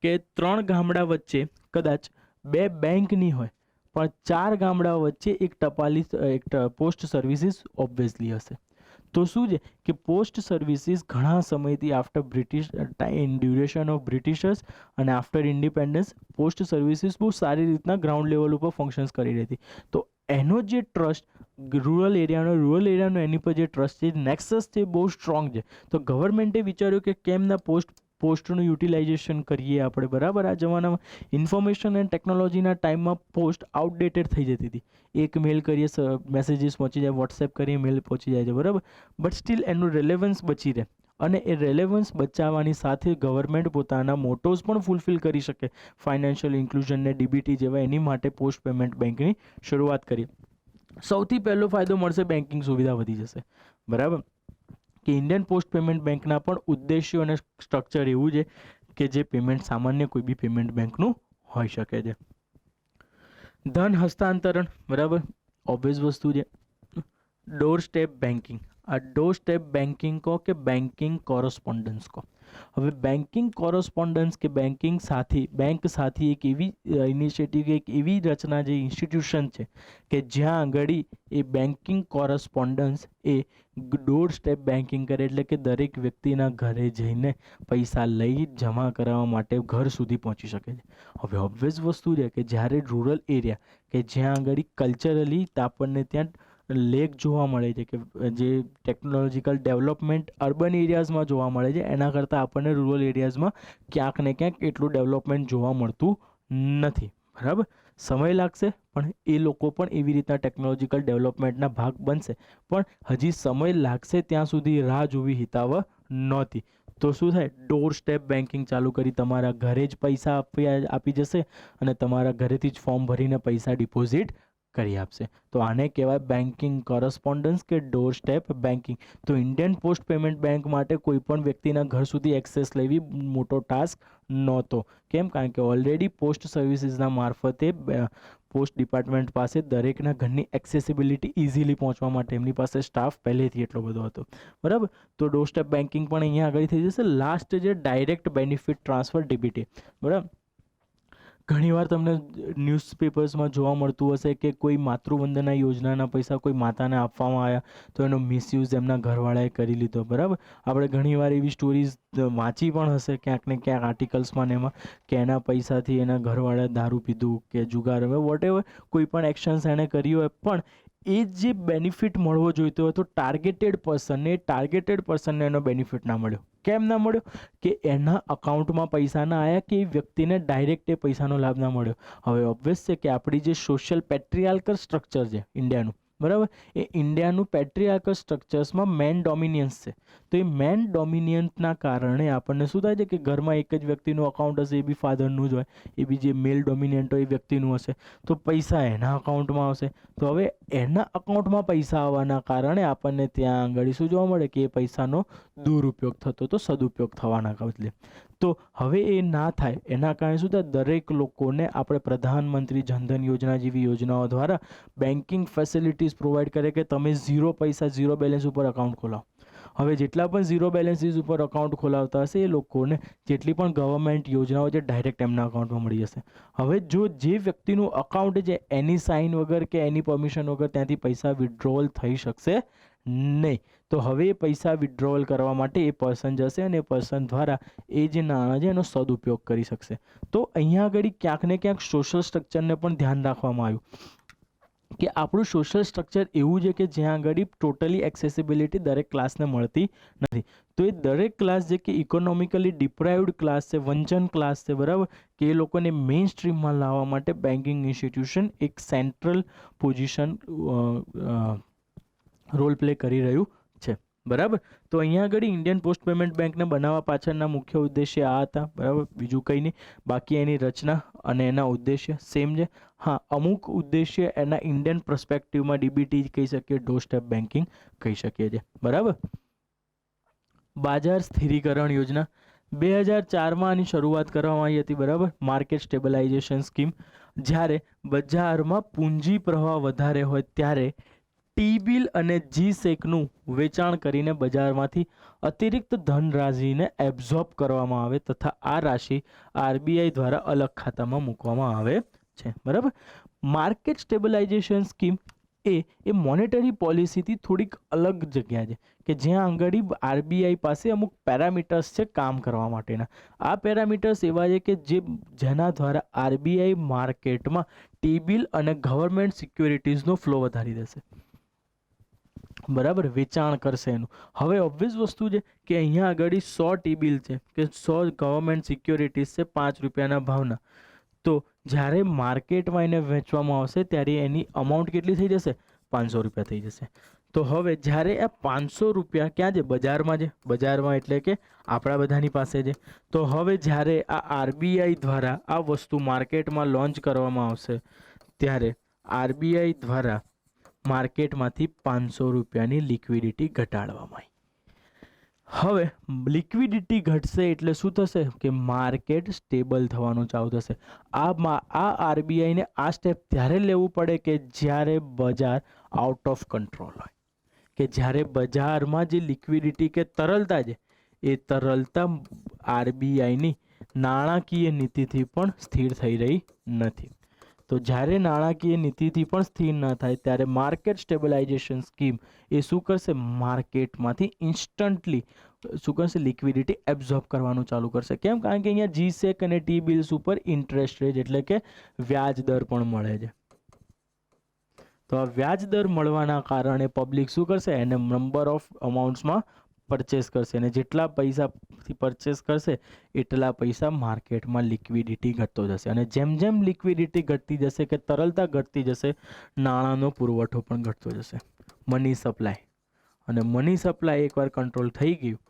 કે 3 ગામડા વચ્ચે કદાચ 2 બેંક નહીં હોય, પણ 4 ગામડાઓ વચ્ચે એક પોસ્ટ સર્વિસીસ ઓબ્વિયસલી હશે. તો શું છે કે પોસ્ટ સર્વિસીસ ઘણા સમયથી after British time duration of Britishers અને આફ્ટર ઇન્ડિપેન્ડન્સ પોસ્ટ સર્વિસીસ બહુ સારી રીતના ગ્રાઉન્ડ લેવલ ઉપર ફંક્શન્સ કરી રહી હતી. તો એનો જે ટ્રસ્ટ રૂરલ એરિયાનો એની પર જે ટ્રસ્ટ છે, નેક્સસ છે, બહુ સ્ટ્રોંગ છે. તો ગવર્મેન્ટે વિચાર્યું કે કેમના પોસ્ટ પોસ્ટનું યુટિલાઇઝેશન કરીએ આપણે, બરાબર. આ જમાનામાં ઇન્ફોર્મેશન એન્ડ ટેકનોલોજીના ટાઈમમાં પોસ્ટ આઉટડેટેડ થઈ જતી હતી. એક મેલ કરીએ, મેસેજીસ પહોંચી જાય, વોટ્સએપ કરીએ, મેલ પહોંચી જાય છે, બરાબર. બટ સ્ટીલ એનું રેલેવન્સ બચી રહે, અને એ રેલેવન્સ બચાવવાની સાથે ગવર્મેન્ટ પોતાના મોટોઝ પણ ફૂલફિલ કરી શકે, ફાઇનાન્શિયલ ઇન્ક્લુઝન ને ડીબીટી જેવા. એની માટે પોસ્ટ પેમેન્ટ બેંકની શરૂઆત કરી. સૌથી પહેલો ફાયદો મળશે, બેન્કિંગ સુવિધા વધી જશે, બરાબર. કે ઇન્ડિયન પોસ્ટ પેમેન્ટ બેંકના પણ ઉદ્દેશ્યો અને સ્ટ્રક્ચર એવું છે કે જે પેમેન્ટ સામાન્ય કોઈ બી પેમેન્ટ બેંકનું હોઈ શકે છે. ધન હસ્તાંતરણ, બરાબર, ઓબ્વિયસ વસ્તુ છે. ડોર સ્ટેપ બેન્કિંગ, આ ડોર સ્ટેપ બેન્કિંગ કહો કે બેન્કિંગ કોરસ્પોન્ડન્સ કહો. હવે બેન્કિંગ કોરસ્પોન્ડન્સ કે બેન્કિંગ સાથી, બેંક સાથી એક એવી ઇનિશિયેટિવ, એક એવી રચના, જે ઇન્સ્ટિટ્યુશન છે કે જ્યાં આગળ એ બેન્કિંગ કોરસ્પોન્ડન્સ એ ડોર સ્ટેપ બેન્કિંગ કરે, એટલે કે દરેક વ્યક્તિના ઘરે જઈને પૈસા લઈ જમા કરાવવા માટે ઘર સુધી પહોંચી શકે છે. હવે ઓબ્વિયસ વસ્તુ છે કે જ્યારે રૂરલ એરિયા કે જ્યાં આગળ કલ્ચરલી આપણને ત્યાં લેક જોવા મળે છે, કે જે ટેકનોલોજીકલ ડેવલપમેન્ટ અર્બન એરિયાઝમાં જોવા મળે છે, એના કરતાં આપણને રૂરલ એરિયાઝમાં ક્યાંક ને ક્યાંક એટલું ડેવલપમેન્ટ જોવા મળતું નથી, બરાબર. સમય લાગશે, પણ એ લોકો પણ એવી રીતના ટેકનોલોજીકલ ડેવલપમેન્ટના ભાગ બનશે, પણ હજી સમય લાગશે ત્યાં સુધી રાહ જોવી હિતાવહ નહોતી. તો શું થાય, ડોર સ્ટેપ બેન્કિંગ ચાલુ કરી, તમારા ઘરે જ પૈસા આપી જશે અને તમારા ઘરેથી જ ફોર્મ ભરીને પૈસા ડિપોઝિટ કરી આપશે. તો આને કહેવાય બેન્કિંગ કોરસ્પોન્ડન્સ કે ડોર સ્ટેપ બેન્કિંગ. તો ઇન્ડિયન પોસ્ટ પેમેન્ટ બેંક માટે કોઈ પણ વ્યક્તિના ઘર સુધી એક્સેસ લેવી મોટો ટાસ્ક નહોતો. કેમ? કારણ કે ઓલરેડી પોસ્ટ સર્વિસીસના મારફતે પોસ્ટ ડિપાર્ટમેન્ટ પાસે દરેકના ઘરની એક્સેસિબિલિટી ઇઝીલી પહોંચવા માટે એમની પાસે સ્ટાફ પહેલેથી એટલો બધો હતો, બરાબર. તો ડોર સ્ટેપ બેન્કિંગ પણ અહીંયા આગળ થઈ જશે. લાસ્ટ જે ડાયરેક્ટ બેનિફિટ ટ્રાન્સફર, ડીબીટી, બરાબર. ઘણીવાર તમને ન્યૂઝપેપર્સમાં જોવા મળતું હશે કે કોઈ માતૃવંદના યોજનાના પૈસા કોઈ માતાને આપવામાં આવ્યા, તો એનો મિસયુઝ એમના ઘરવાળાએ કરી લીધો, બરાબર. આપણે ઘણીવાર એવી સ્ટોરીઝ વાંચી પણ હશે ક્યાંક ને ક્યાંક આર્ટિકલ્સમાં ને એમાં, કે એના પૈસાથી એના ઘરવાળાએ દારૂ પીધું કે જુગાર રમ્યો, વોટેવર કોઈ પણ એક્શન્સ એણે કરી હોય, પણ એ જે બેનિફિટ મળવો જોઈતો હોય તો ટાર્ગેટેડ પર્સનને એનો બેનિફિટ ના મળ્યો. કેમ ના મળ્યો? કે એના અકાઉન્ટમાં પૈસા ના આવ્યા, કે એ વ્યક્તિને ડાયરેક્ટ એ પૈસાનો લાભ ના મળ્યો. હવે ઓબ્વિયસ છે કે આપણી જે સોશિયલ પેટ્રિયાર્કલ સ્ટ્રક્ચર છે ઇન્ડિયાનું, બરાબર, એ ઇન્ડિયાનું પેટ્રિયાર્કલ સ્ટ્રક્ચર્સમાં મેન ડોમિનિયન્સ છે. તો એ મેન ડોમિનિયન્સના કારણે આપણને શું થાય છે કે ઘરમાં એક જ વ્યક્તિનું અકાઉન્ટ હશે, એ બી ફાધરનું જ હોય, એ બી જે મેલ ડોમિનિયન્ટ હોય એ વ્યક્તિનું હશે, તો પૈસા એના અકાઉન્ટમાં આવશે. તો હવે એના અકાઉન્ટમાં પૈસા આવવાના કારણે આપણને ત્યાં આગળ શું જોવા મળે કે એ પૈસાનો દુરુપયોગ થતો તો સદુપયોગ થવાના બદલે. તો હવે એ ના થાય એના કારણે શું થાય, દરેક લોકોને આપણે પ્રધાનમંત્રી જનધન યોજના જેવી યોજનાઓ દ્વારા બેન્કિંગ ફેસિલિટીઝ પ્રોવાઈડ કરે કે તમે ઝીરો પૈસા, ઝીરો બેલેન્સ ઉપર અકાઉન્ટ ખોલાવો. હવે જેટલા પણ ઝીરો બેલેન્સીસ ઉપર અકાઉન્ટ ખોલાવતા હશે એ લોકોને જેટલી પણ ગવર્મેન્ટ યોજનાઓ છે ડાયરેક્ટ એમના અકાઉન્ટમાં મળી જશે. હવે જો જે વ્યક્તિનું અકાઉન્ટ છે એની સાઇન વગર કે એની પરમિશન વગર ત્યાંથી પૈસા વિથડ્રોવલ થઈ શકશે નહીં. તો હવે એ પૈસા વિથડ્રોવલ કરવા માટે એ પર્સન જશે અને એ પર્સન દ્વારા એ જે નાણાં છે એનો સદુપયોગ કરી શકશે. તો અહીંયા આગળ ક્યાંક ને ક્યાંક સોશિયલ સ્ટ્રક્ચરને પણ ધ્યાન રાખવામાં આવ્યું કે આપણું સોશિયલ સ્ટ્રક્ચર એવું છે કે જ્યાં આગળ ટોટલી એક્સેસિબિલિટી દરેક ક્લાસને મળતી નથી. તો એ દરેક ક્લાસ જે કે ઇકોનોમિકલી ડિપ્રાઇવ્ડ ક્લાસ છે, વંચન ક્લાસ છે, બરાબર, કે એ લોકોને મેઇન સ્ટ્રીમમાં લાવવા માટે બેન્કિંગ ઇન્સ્ટિટ્યુશન એક સેન્ટ્રલ પોઝિશન રોલ પ્લે કરી રહ્યું છે, બરાબર. તો અહીંયા આગળ ઇન્ડિયન પોસ્ટ પેમેન્ટ બેંકને બનાવવા પાછળના મુખ્ય ઉદ્દેશ્ય આ હતા, બરાબર, બીજું કંઈ નહીં. બાકી એની રચના અને એના ઉદ્દેશ્ય સેમ છે. હા, અમુક ઉદ્દેશ્ય એના ઇન્ડિયન પર્સપેક્ટિવમાં ડીબીટી કહી શકીએ, ડોર સ્ટેપ બેન્કિંગ કહી શકીએ છીએ, બરાબર. બજાર સ્થિરીકરણ યોજના 2004માં આની શરૂઆત કરવામાં આવી હતી, બરાબર. માર્કેટ સ્ટેબલાઇઝેશન સ્કીમ, જ્યારે બજારમાં પૂંજી પ્રવાહ વધારે હોય ત્યારે ટી-બિલ અને જી-સેકનું વેચાણ કરીને બજારમાંથી અતિરિક્ત ધનરાશિને એબ્ઝોર્બ કરવામાં આવે તથા આ રાશિ આરબીઆઈ દ્વારા અલગ ખાતામાં મૂકવામાં આવે છે, બરાબર. માર્કેટ સ્ટેબલાઇઝેશન સ્કીમ એ મોનેટરી પોલિસીથી થોડીક અલગ જગ્યા છે કે જ્યાં આગળ આરબીઆઈ પાસે અમુક પેરામીટર્સ છે કામ કરવા માટેના. આ પેરામીટર્સ એવા છે કે જેના દ્વારા આરબીઆઈ માર્કેટમાં ટી-બિલ અને ગવર્મેન્ટ સિક્યોરિટીઝનો ફ્લો વધારી દેશે, બરાબર, વેચાણ કરશે એનું. હવે ઓબ્વિયસ વસ્તુ છે કે અહીંયા આગળ 100 ટી-બિલ છે કે 100 ગવર્મેન્ટ સિક્યોરિટીઝ છે 5 રૂપિયાના ભાવના. તો જ્યારે માર્કેટમાં એને વેચવામાં આવશે ત્યારે એની અમાઉન્ટ કેટલી થઈ જશે? 500 રૂપિયા થઈ જશે. તો હવે જ્યારે આ 500 રૂપિયા ક્યાં છે? બજારમાં છે. બજારમાં એટલે કે આપણા બધાની પાસે છે. તો હવે જ્યારે આ આરબીઆઈ દ્વારા આ વસ્તુ માર્કેટમાં લોન્ચ કરવામાં આવશે ત્યારે આરબીઆઈ દ્વારા માર્કેટમાંથી 500 રૂપિયાની લિક્વિડિટી ઘટાડવામાં આવી. હવે લિક્વિડિટી ઘટશે એટલે શું થશે કે માર્કેટ સ્ટેબલ થવાનું ચાલુ થશે. આ આરબીઆઈને આ સ્ટેપ ત્યારે લેવું પડે કે જ્યારે બજાર આઉટ ઓફ કંટ્રોલ હોય, કે જ્યારે બજારમાં જે લિક્વિડિટી કે તરલતા છે એ તરલતા આરબીઆઈની નાણાકીય નીતિથી પણ સ્થિર થઈ રહી નથી. તો જ્યારે નાણાકીય નીતિથી પણ સ્થિર ન થાય ત્યારે માર્કેટ સ્ટેબલાઇઝેશન સ્કીમ એ શું કરશે? માર્કેટમાંથી ઇન્સ્ટન્ટલી શું કરશે? લિક્વિડિટી એબ્ઝોર્બ કરવાનું ચાલુ કરશે. કેમ? કારણ કે અહીંયા જીસેક અને ટી બિલ્સ ઉપર ઇન્ટરેસ્ટ રેટ એટલે કે વ્યાજ દર પણ મળે છે. તો આ વ્યાજ દર મળવાના કારણે પબ્લિક શું કરશે? એને નંબર ઓફ અમાઉન્ટ્સમાં પરચેસ કરશે, અને જેટલા પૈસાથી પરચેસ કરશે એટલા પૈસા માર્કેટમાં લિક્વિડિટી ઘટતો જશે. અને જેમ જેમ લિક્વિડિટી ઘટતી જશે કે તરલતા ઘટતી જશે, નાણાંનો પુરવઠો પણ ઘટતો જશે. મની સપ્લાય, અને મની સપ્લાય એકવાર કંટ્રોલ થઈ ગયું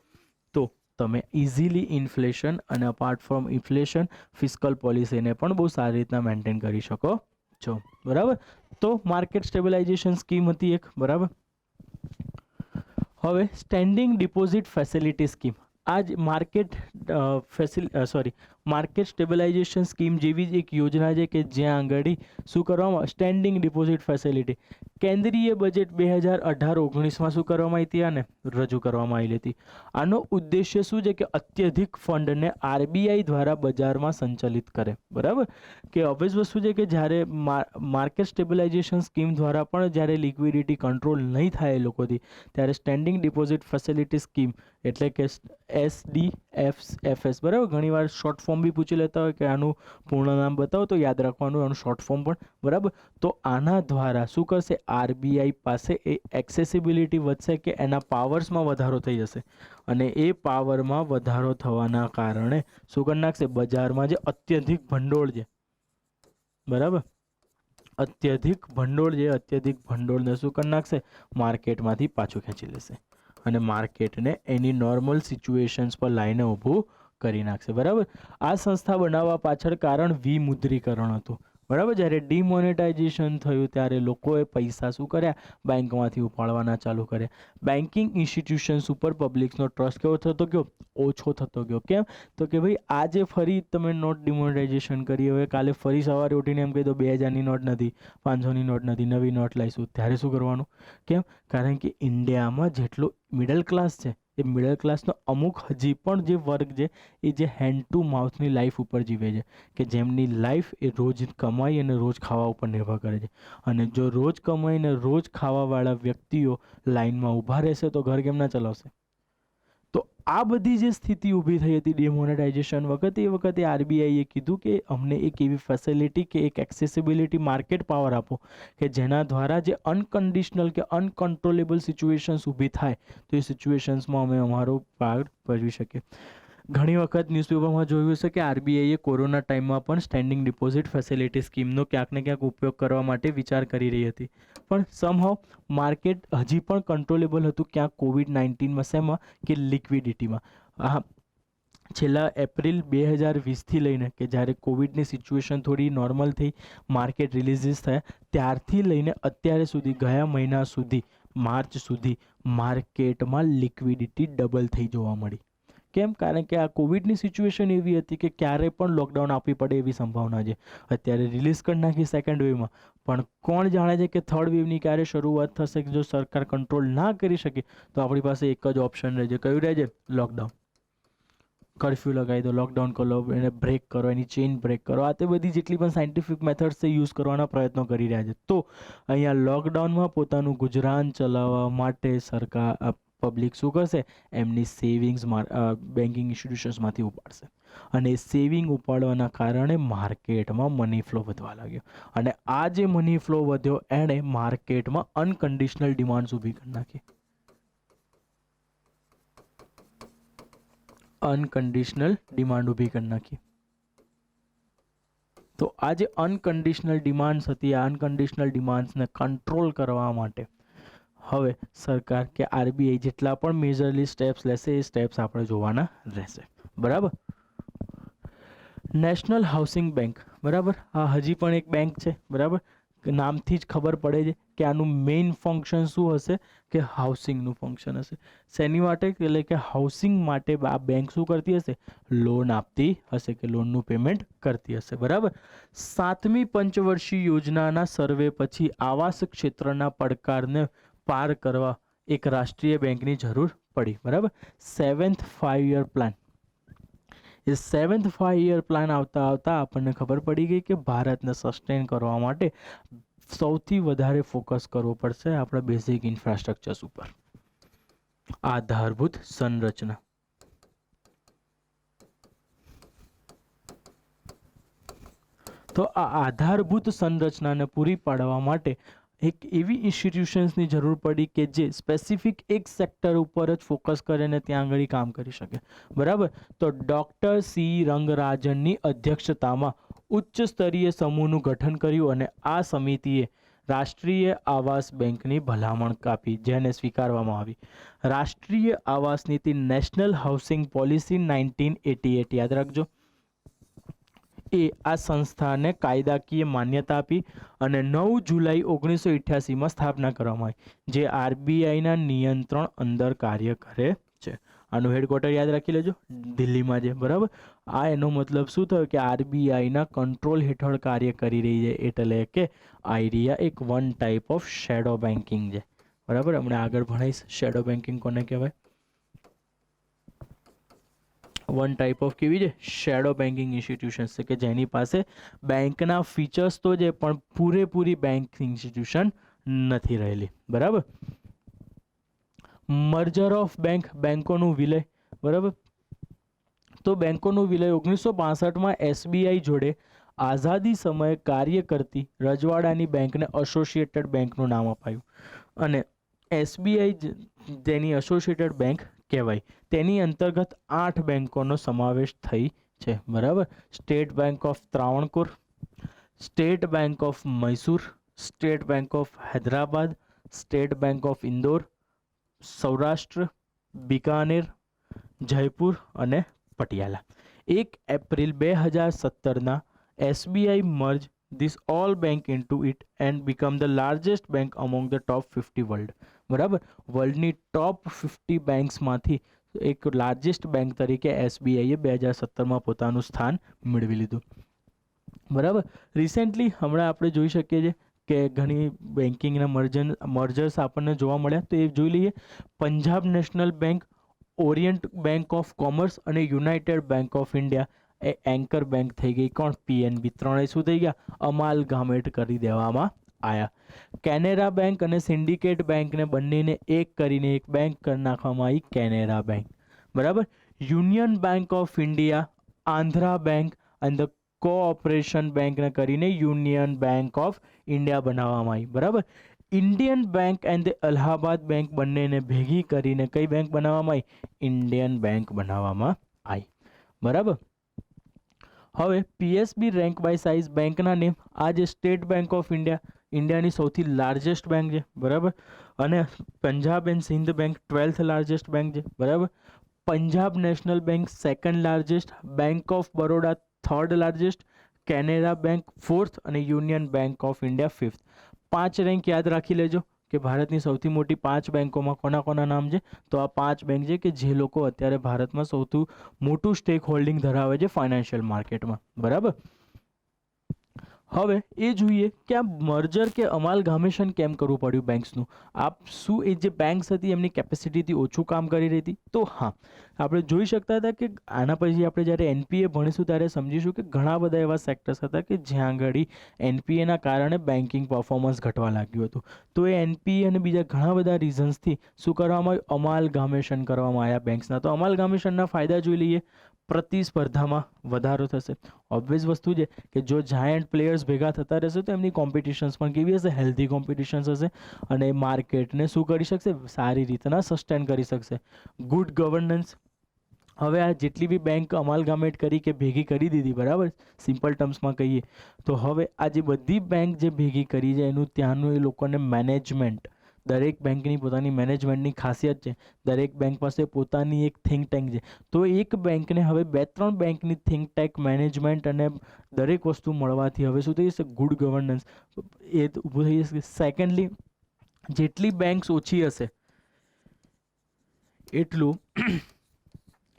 તો તમે ઇઝીલી ઇન્ફ્લેશન અને અપાર્ટ ફ્રોમ ઇન્ફ્લેશન ફિસ્કલ પોલિસીને પણ બહુ સારી રીતના મેન્ટેન કરી શકો છો. બરાબર. તો માર્કેટ સ્ટેબલાઇઝેશન સ્કીમ હતી એક. બરાબર. હવે સ્ટેન્ડિંગ ડિપોઝિટ ફેસિલિટી સ્કીમ, આ જ માર્કેટ સ્ટેબલાઇઝેશન સ્કીમ જેવી જ એક યોજના છે કે જ્યાં આગળ શું કરવામાં? સ્ટેન્ડિંગ ડિપોઝિટ ફેસિલિટી કેન્દ્રીય બજેટ 2018-19માં શું કરવામાં આવી હતી? આને રજૂ કરવામાં આવેલી હતી. આનો ઉદ્દેશ્ય શું છે? કે અત્યધિક ફંડને આરબીઆઈ દ્વારા બજારમાં સંચાલિત કરે. બરાબર. કે ઓબ્વિયસ વસ્તુ છે કે જ્યારે માર્કેટ સ્ટેબલાઇઝેશન સ્કીમ દ્વારા પણ જ્યારે લિક્વિડિટી કંટ્રોલ નહીં થાય એ લોકોથી, ત્યારે સ્ટેન્ડિંગ ડિપોઝિટ ફેસિલિટી સ્કીમ એટલે કે SDFS, બરાબર, ઘણીવાર શોર્ટ ફોર્મ બી પૂછી લેતા હોય કે આનું પૂર્ણ નામ બતાવો તો યાદ રાખવાનું, આનું શોર્ટ ફોર્મ પણ. બરાબર. તો આના દ્વારા શું કરશે? આરબીઆઈ પાસે એ એક્સેસિબિલિટી વધશે કે એના પાવર્સમાં વધારો થઈ જશે, અને એ પાવરમાં વધારો થવાના કારણે શું કરી નાખશે? બજારમાં જે અત્યધિક ભંડોળ છે, બરાબર, અત્યધિક ભંડોળને શું કરી નાખશે? માર્કેટમાંથી પાછું ખેંચી લેશે અને માર્કેટને એની નોર્મલ સિચ્યુએશન્સ પર લાઈને ઊભું કરી નાખશે. બરાબર. આ સંસ્થા બનાવવા પાછળ કારણ વિમુદ્રીકરણ હતું. બરાબર. જ્યારે ડિમોનેટાઇઝેશન થયું ત્યારે લોકોએ પૈસા શું કર્યા? બેંકમાંથી ઉપાડવાના ચાલુ કર્યા. બેન્કિંગ ઇન્સ્ટિટ્યુશન્સ ઉપર પબ્લિકનો ટ્રસ્ટ કેવો થતો ગયો? ઓછો થતો ગયો. કેમ? તો કે ભાઈ આજે ફરી તમે નોટ ડિમોનેટાઇઝેશન કરી, હવે કાલે ફરી સવારે ઉઠીને એમ કહી દો 2000ની નોટ નથી, 500ની નોટ નથી, નવી નોટ લાવીશું, ત્યારે શું કરવાનું? કેમ? કારણ કે ઇન્ડિયામાં જેટલો મિડલ ક્લાસ છે એ મિડલ ક્લાસનો અમુક હજી પણ જે વર્ગ છે એ જે હેન્ડ ટુ માઉથની લાઈફ ઉપર જીવે છે, કે જેમની લાઈફ એ રોજ કમાઈ અને રોજ ખાવા ઉપર નિર્ભર કરે છે. અને જો રોજ કમાઈને રોજ ખાવાવાળા વ્યક્તિઓ લાઈનમાં ઊભા રહેશે તો ઘર કેમ ના ચલાવશે? તો આ બધી જે સ્થિતિ ઊભી થઈ હતી ડિમોનેટાઇઝેશન વખતે, એ વખતે આરબીઆઈએ કીધું કે અમને એક એવી ફેસિલિટી કે એક એક્સેસિબિલિટી માર્કેટ પાવર આપો કે જેના દ્વારા જે અનકન્ડિશનલ કે અનકન્ટ્રોલેબલ સિચ્યુએશન્સ ઊભી થાય તો એ સિચ્યુએશન્સમાં અમે અમારો પાર્ટ ભજવી શકીએ. ઘણી વખત ન્યૂઝપેપરમાં જોયું છે કે આરબીઆઈએ કોરોના ટાઈમમાં પણ સ્ટેન્ડિંગ ડિપોઝિટ ફેસિલિટી સ્કીમનો ક્યાંક ને ક્યાંક ઉપયોગ કરવા માટે વિચાર કરી રહી હતી, પણ સમહાઉ માર્કેટ હજી પણ કંટ્રોલેબલ હતું. ક્યાંક COVID-19માં શેમાં? કે લિક્વિડિટીમાં. છેલ્લા એપ્રિલ 2020થી લઈને કે જ્યારે કોવિડની સિચ્યુએશન થોડી નોર્મલ થઈ, માર્કેટ રિલીઝીસ થયા, ત્યારથી લઈને અત્યારે સુધી, ગયા મહિના સુધી, માર્ચ સુધી માર્કેટમાં લિક્વિડિટી ડબલ થઈ જોવા મળી. કેમ? કારણ કે આ કોવિડની સિચ્યુએશન એવી હતી કે ક્યારે પણ લોકડાઉન આપવી પડે એવી સંભાવના છે. અત્યારે રિલીઝ કરી નાખી સેકન્ડ વેવમાં, પણ કોણ જાણે છે કે થર્ડ વેવની ક્યારે શરૂઆત થશે? કે જો સરકાર કંટ્રોલ ના કરી શકે તો આપણી પાસે એક જ ઓપ્શન રહે છે. કયું રહે છે? લોકડાઉન. કર્ફ્યુ લગાવી દો, લોકડાઉન કરો, એને બ્રેક કરો, એની ચેઇન બ્રેક કરો. આ તે બધી જેટલી પણ સાયન્ટિફિક મેથડ્સ છે યુઝ કરવાના પ્રયત્નો કરી રહ્યા છે. તો અહીંયા લોકડાઉનમાં પોતાનું ગુજરાન ચલાવવા માટે સરકાર પબ્લિક શું કરશે, એમની સેવિંગ્સ બેન્કિંગ ઇન્સ્ટિટ્યુશન્સમાંથી ઉપાડશે, અને સેવિંગ ઉપાડવાના કારણે માર્કેટમાં મની ફ્લો વધવા લાગ્યો, અને આ જે મની ફ્લો વધ્યો એણે માર્કેટમાં અનકન્ડિશનલ ડિમાન્ડ્સ ઊભી કરી નાખી. અનકન્ડિશનલ ડિમાન્ડ ઊભી કરી નાખી. તો આ જે અનકન્ડિશનલ ડિમાન્ડ્સ હતી, આ અનકન્ડિશનલ ડિમાન્ડ્સને કંટ્રોલ કરવા માટે હવે સરકાર કે આરબીઆઈ જેટલા પણ મેજરલી સ્ટેપ્સ લેશે એ સ્ટેપ્સ આપણે જોવાના રહેશે. બરાબર. નેશનલ હાઉસિંગ બેંક, બરાબર, આ હજી પણ એક બેંક છે. બરાબર, નામથી જ ખબર પડે છે કે આનું મેઇન ફંક્શન શું હશે, કે હાઉસિંગનું ફંક્શન હશે. શેની માટે, એટલે કે હાઉસિંગ માટે આ બેંક શું કરતી હશે, લોન આપતી હશે, કે લોનનું પેમેન્ટ કરતી હશે. બરાબર. 7મી પંચવર્ષીય યોજનાના સર્વે પછી આવાસ ક્ષેત્રના પડકારને પાર કરવા એક રાષ્ટ્રીય બેંકની જરૂર પડી. બરાબર. 7th 5 year પ્લાન, એ 7th 5 year પ્લાન આવતા આપણને ખબર પડી ગઈ કે ભારતને સસ્ટેન કરવા માટે સૌથી વધારે ફોકસ કરવો પડશે આપણા બેઝિક ઇન્ફ્રાસ્ટ્રક્ચર્સ ઉપર, આધારભૂત સંરચના. તો આ આધારભૂત સંરચનાને પૂરી પાડવા માટે એક એવી ઇન્સ્ટિટ્યુશન્સની જરૂર પડી કે જે સ્પેસિફિક એક સેક્ટર ઉપર જ ફોકસ કરીને ત્યાં આગળ કામ કરી શકે. બરાબર. તો ડૉક્ટર સી રંગરાજનની અધ્યક્ષતામાં ઉચ્ચ સ્તરીય સમૂહનું ગઠન કર્યું, અને આ સમિતિએ રાષ્ટ્રીય આવાસ બેંકની ભલામણ આપી, જેને સ્વીકારવામાં આવી. રાષ્ટ્રીય આવાસ નીતિ, નેશનલ હાઉસિંગ પોલિસી 1988, યાદ રાખજો, એ આ સંસ્થાને કાયદાકીય માન્યતા આપી અને 9 જુલાઈ 1988માં સ્થાપના કરવામાં આવી, જે આરબીઆઈના નિયંત્રણ અંદર કાર્ય કરે છે. આનું હેડક્વાર્ટર યાદ રાખી લેજો, દિલ્હીમાં છે. બરાબર. આ એનો મતલબ શું થયો, કે આરબીઆઈના કંટ્રોલ હેઠળ કાર્ય કરી રહી છે, એટલે કે આઈડિયા એક one type of shadow banking છે. બરાબર. હમણાં આગળ ભણાવીશ શેડો બેન્કિંગ કોને કહેવાય. વન ટાઈપ ઓફ કેવી છે, શેડો બેન્કિંગ ઇન્સ્ટિટ્યુશન્સ છે, કે જેની પાસે બેંકના ફીચર્સ તો છે પણ પૂરેપૂરી બેંક ઇન્સ્ટિટ્યુશન નથી રહેલી. બરાબર. મર્જર ઓફ બેંક, બેંકોનું વિલય. બરાબર. તો બેંકોનું વિલય 1962માં એસબીઆઈ જોડે આઝાદી સમયે કાર્ય કરતી રજવાડાની બેંકને એસોસિએટેડ બેંકનું નામ અપાયું, અને એસબીઆઈ જેની એસોસિએટેડ બેંક કહેવાય, તેની અંતર્ગત 8 બેંકોનો સમાવેશ થઈ છે. બરાબર. State bank of Travancore, state bank of Mysore, state bank of Hyderabad, state bank of Indore, Saurashtra, Bikaner, Jaipur અને પટિયાલા. 1 એપ્રિલ 2017ના SBI merge this all bank into it and become the largest bank among the top 50 world. બરાબર. વર્લ્ડની ટોપ 50 બેંક્સમાંથી એક લાર્જેસ્ટ બેંક તરીકે એસબીઆઈએ 2017માં પોતાનું સ્થાન મેળવી લીધું. બરાબર. રિસેન્ટલી હમણાં આપણે જોઈ શકીએ છીએ કે ઘણી બેન્કિંગના મર્જર્સ આપણને જોવા મળ્યા, તો એ જોઈ લઈએ. Punjab national bank, oriental bank of commerce અને યુનાઇટેડ બેંક ઓફ ઇન્ડિયા એ એન્કર બેંક થઈ ગઈ. કોણ? પીએનબી. ત્રણેય શું થઈ ગયા? અમાલગામેટ કરી દેવામાં આવ્યા. કેનેરા બેંક અને સિન્ડિકેટ બેંકને બંનેને એક કરીને એક બેંક કરી નાખવામાં આવી, કેનેરા બેંક. બરાબર. Union bank of India, Andhra bank અને ધ કોઓપરેશન બેંકને કરીને યુનિયન બેંક ઓફ ઇન્ડિયા બનાવવામાં આવી. બરાબર. Indian bank and the Allahabad bank બંનેને ભેગી કરીને કઈ બેંક બનાવવામાં આવી? ઇન્ડિયન બેંક બનાવવામાં આવી. બરાબર. હવે પીએસબી રેન્ક બાય સાઇઝ બેંકના નેમ, આ જે સ્ટેટ બેંક ઓફ ઇન્ડિયા, ઇન્ડિયાની સૌથી લાર્જેસ્ટ બેંક છે. બરાબર. અને Punjab and Sind bank 12th largest bank છે. બરાબર. Punjab national bank 2nd largest, bank of Baroda 3rd largest, Canara bank 4th અને union bank of India 5th. 5 rank યાદ રાખી લેજો કે ભારતની સૌથી મોટી 5 બેંકોમાં કોના કોના નામ છે. તો આ 5 બેંક છે કે જે લોકો અત્યારે ભારતમાં સૌથી મોટું સ્ટેક હોલ્ડિંગ ધરાવે છે ફાઇનાન્શિયલ માર્કેટમાં. બરાબર. હવે એ જોઈએ કે આ મર્જર કે અમાલગામેશન કેમ કરવું પડ્યું બેંક્સનું. શું એ જે બેંક્સ હતી એમની કેપેસિટીથી ઓછું કામ કરી રહી હતી? તો હા, આપણે જોઈ શકતા હતા કે આના પછી આપણે જ્યારે એનપીએ ભણીશું ત્યારે સમજીશું કે ઘણા બધા એવા સેક્ટર્સ હતા કે જ્યાં આગળ એનપીએના કારણે બેન્કિંગ પરફોર્મન્સ ઘટવા લાગ્યું હતું. તો એ એનપીએ અને બીજા ઘણા બધા રીઝન્સથી શું કરવામાં આવ્યું? અમાલગામેશન કરવામાં આવ્યા બેંક્સના. તો અમાલગામેશનના ફાયદા જોઈ લઈએ. પ્રતિસ્પર્ધામાં વધારો થશે. ઓબ્વિયસ વસ્તુ છે કે જો જાયન્ટ પ્લેયર્સ ભેગા થતા રહેશે તો એમની કોમ્પિટિશન્સ પણ કેવી હશે? હેલ્ધી કોમ્પિટિશન્સ હશે અને માર્કેટને શું કરી શકશે? સારી રીતના સસ્ટેન કરી શકશે. Good governance. હવે આ જેટલી બી બેંક અમાલગામેટ કરી કે ભેગી કરી દીધી, બરાબર, સિમ્પલ ટર્મ્સમાં કહીએ તો હવે આ જે બધી બેંક જે ભેગી કરી છે એનું ત્યાંનું એ લોકોને મેનેજમેન્ટ, દરેક બેંકની પોતાની મેનેજમેન્ટની ખાસિયત છે. દરેક બેંક પાસે પોતાની એક થિંક ટેન્ક છે. તો એક બેંકને હવે 2-3 બેંકની થિંક ટેન્ક મેનેજમેન્ટ અને દરેક વસ્તુ મળવાથી હવે શું થઈ જશે? ગુડ ગવર્નન્સ એ ઊભું થઈ જશે. સેકન્ડલી, જેટલી બેંક્સ ઓછી હશે એટલું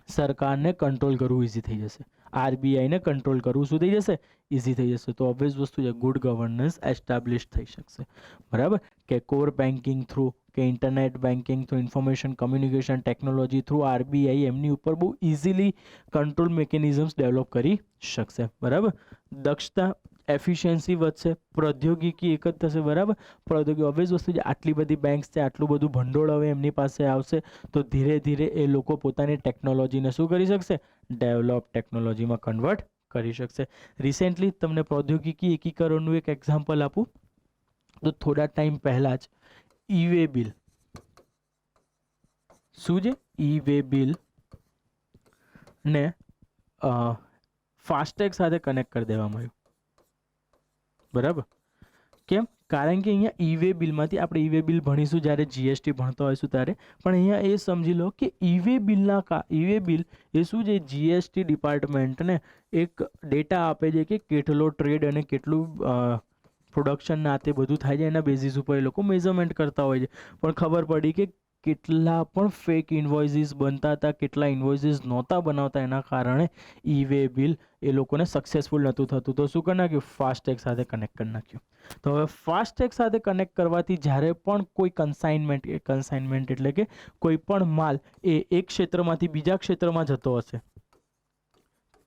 સરકારને કંટ્રોલ કરવું ઇઝી થઈ જશે. આરબીઆઈને કંટ્રોલ કરવું શું થઈ જશે? ઇઝી થઈ જશે. તો ઓબ્વિયસ વસ્તુ છે, ગુડ ગવર્નન્સ એસ્ટાબ્લિશ થઈ શકશે. બરાબર, કે કોર બેન્કિંગ થ્રુ કે internet banking through, information communication technology through RBI એમની ઉપર બહુ ઇઝીલી કંટ્રોલ મિકેનિઝમ્સ ડેવલપ કરી શકશે. બરાબર, દક્ષતા, એફિશિયન્સી વધશે, પ્રૌદ્યોગિકી એક જ થશે. બરાબર, પ્રૌદ્યોગિકી ઓબ્વિયસ વસ્તુ છે, આટલી બધી બેંક્સ છે, આટલું બધું ભંડોળ હવે એમની પાસે આવશે તો ધીરે ધીરે એ લોકો પોતાની ટેકનોલોજીને શું કરી શકશે? ડેવલપ ટેકનોલોજીમાં કન્વર્ટ કરી શકશે. રિસેન્ટલી તમને પ્રૌદ્યોગિકી એકીકરણનું એક એક્ઝામ્પલ આપું તો થોડા ટાઈમ પહેલાં જ ઈ-વે બિલ, શું છે? ઈ-વે બિલ ને ફાસ્ટેગ સાથે કનેક્ટ કરી દેવામાં આવ્યું. બરાબર, કેમ? કારણ કે અહીંયા ઈ-વે બિલમાંથી, આપણે ઈ-વે બિલ ભણીશું જ્યારે જીએસટી ભણતા હોઈશું ત્યારે, પણ અહીંયા એ સમજી લો કે ઈ-વે બિલ એ શું છે? જીએસટી ડિપાર્ટમેન્ટને એક ડેટા આપે છે કે કેટલો ટ્રેડ અને કેટલું પ્રોડક્શન ના તે બધું થાય છે. એના બેઝિસ ઉપર એ લોકો મેઝરમેન્ટ કરતા હોય છે. પણ ખબર પડી કે કેટલા પણ ફેક ઇન્વોઇસીસ બનતા હતા, કેટલા ઇન્વોઇસીસ નહોતા બનાવતા. એના કારણે ઈ-વે બિલ એ લોકોને સક્સેસફુલ નહોતું થતું. તો શું કરી નાખ્યું? ફાસ્ટેગ સાથે કનેક્ટ કરી નાખ્યું. તો હવે ફાસ્ટેગ સાથે કનેક્ટ કરવાથી જ્યારે પણ કોઈ કન્સાઇનમેન્ટ એટલે કે કોઈ પણ માલ એ એક ક્ષેત્રમાંથી બીજા ક્ષેત્રમાં જતો હશે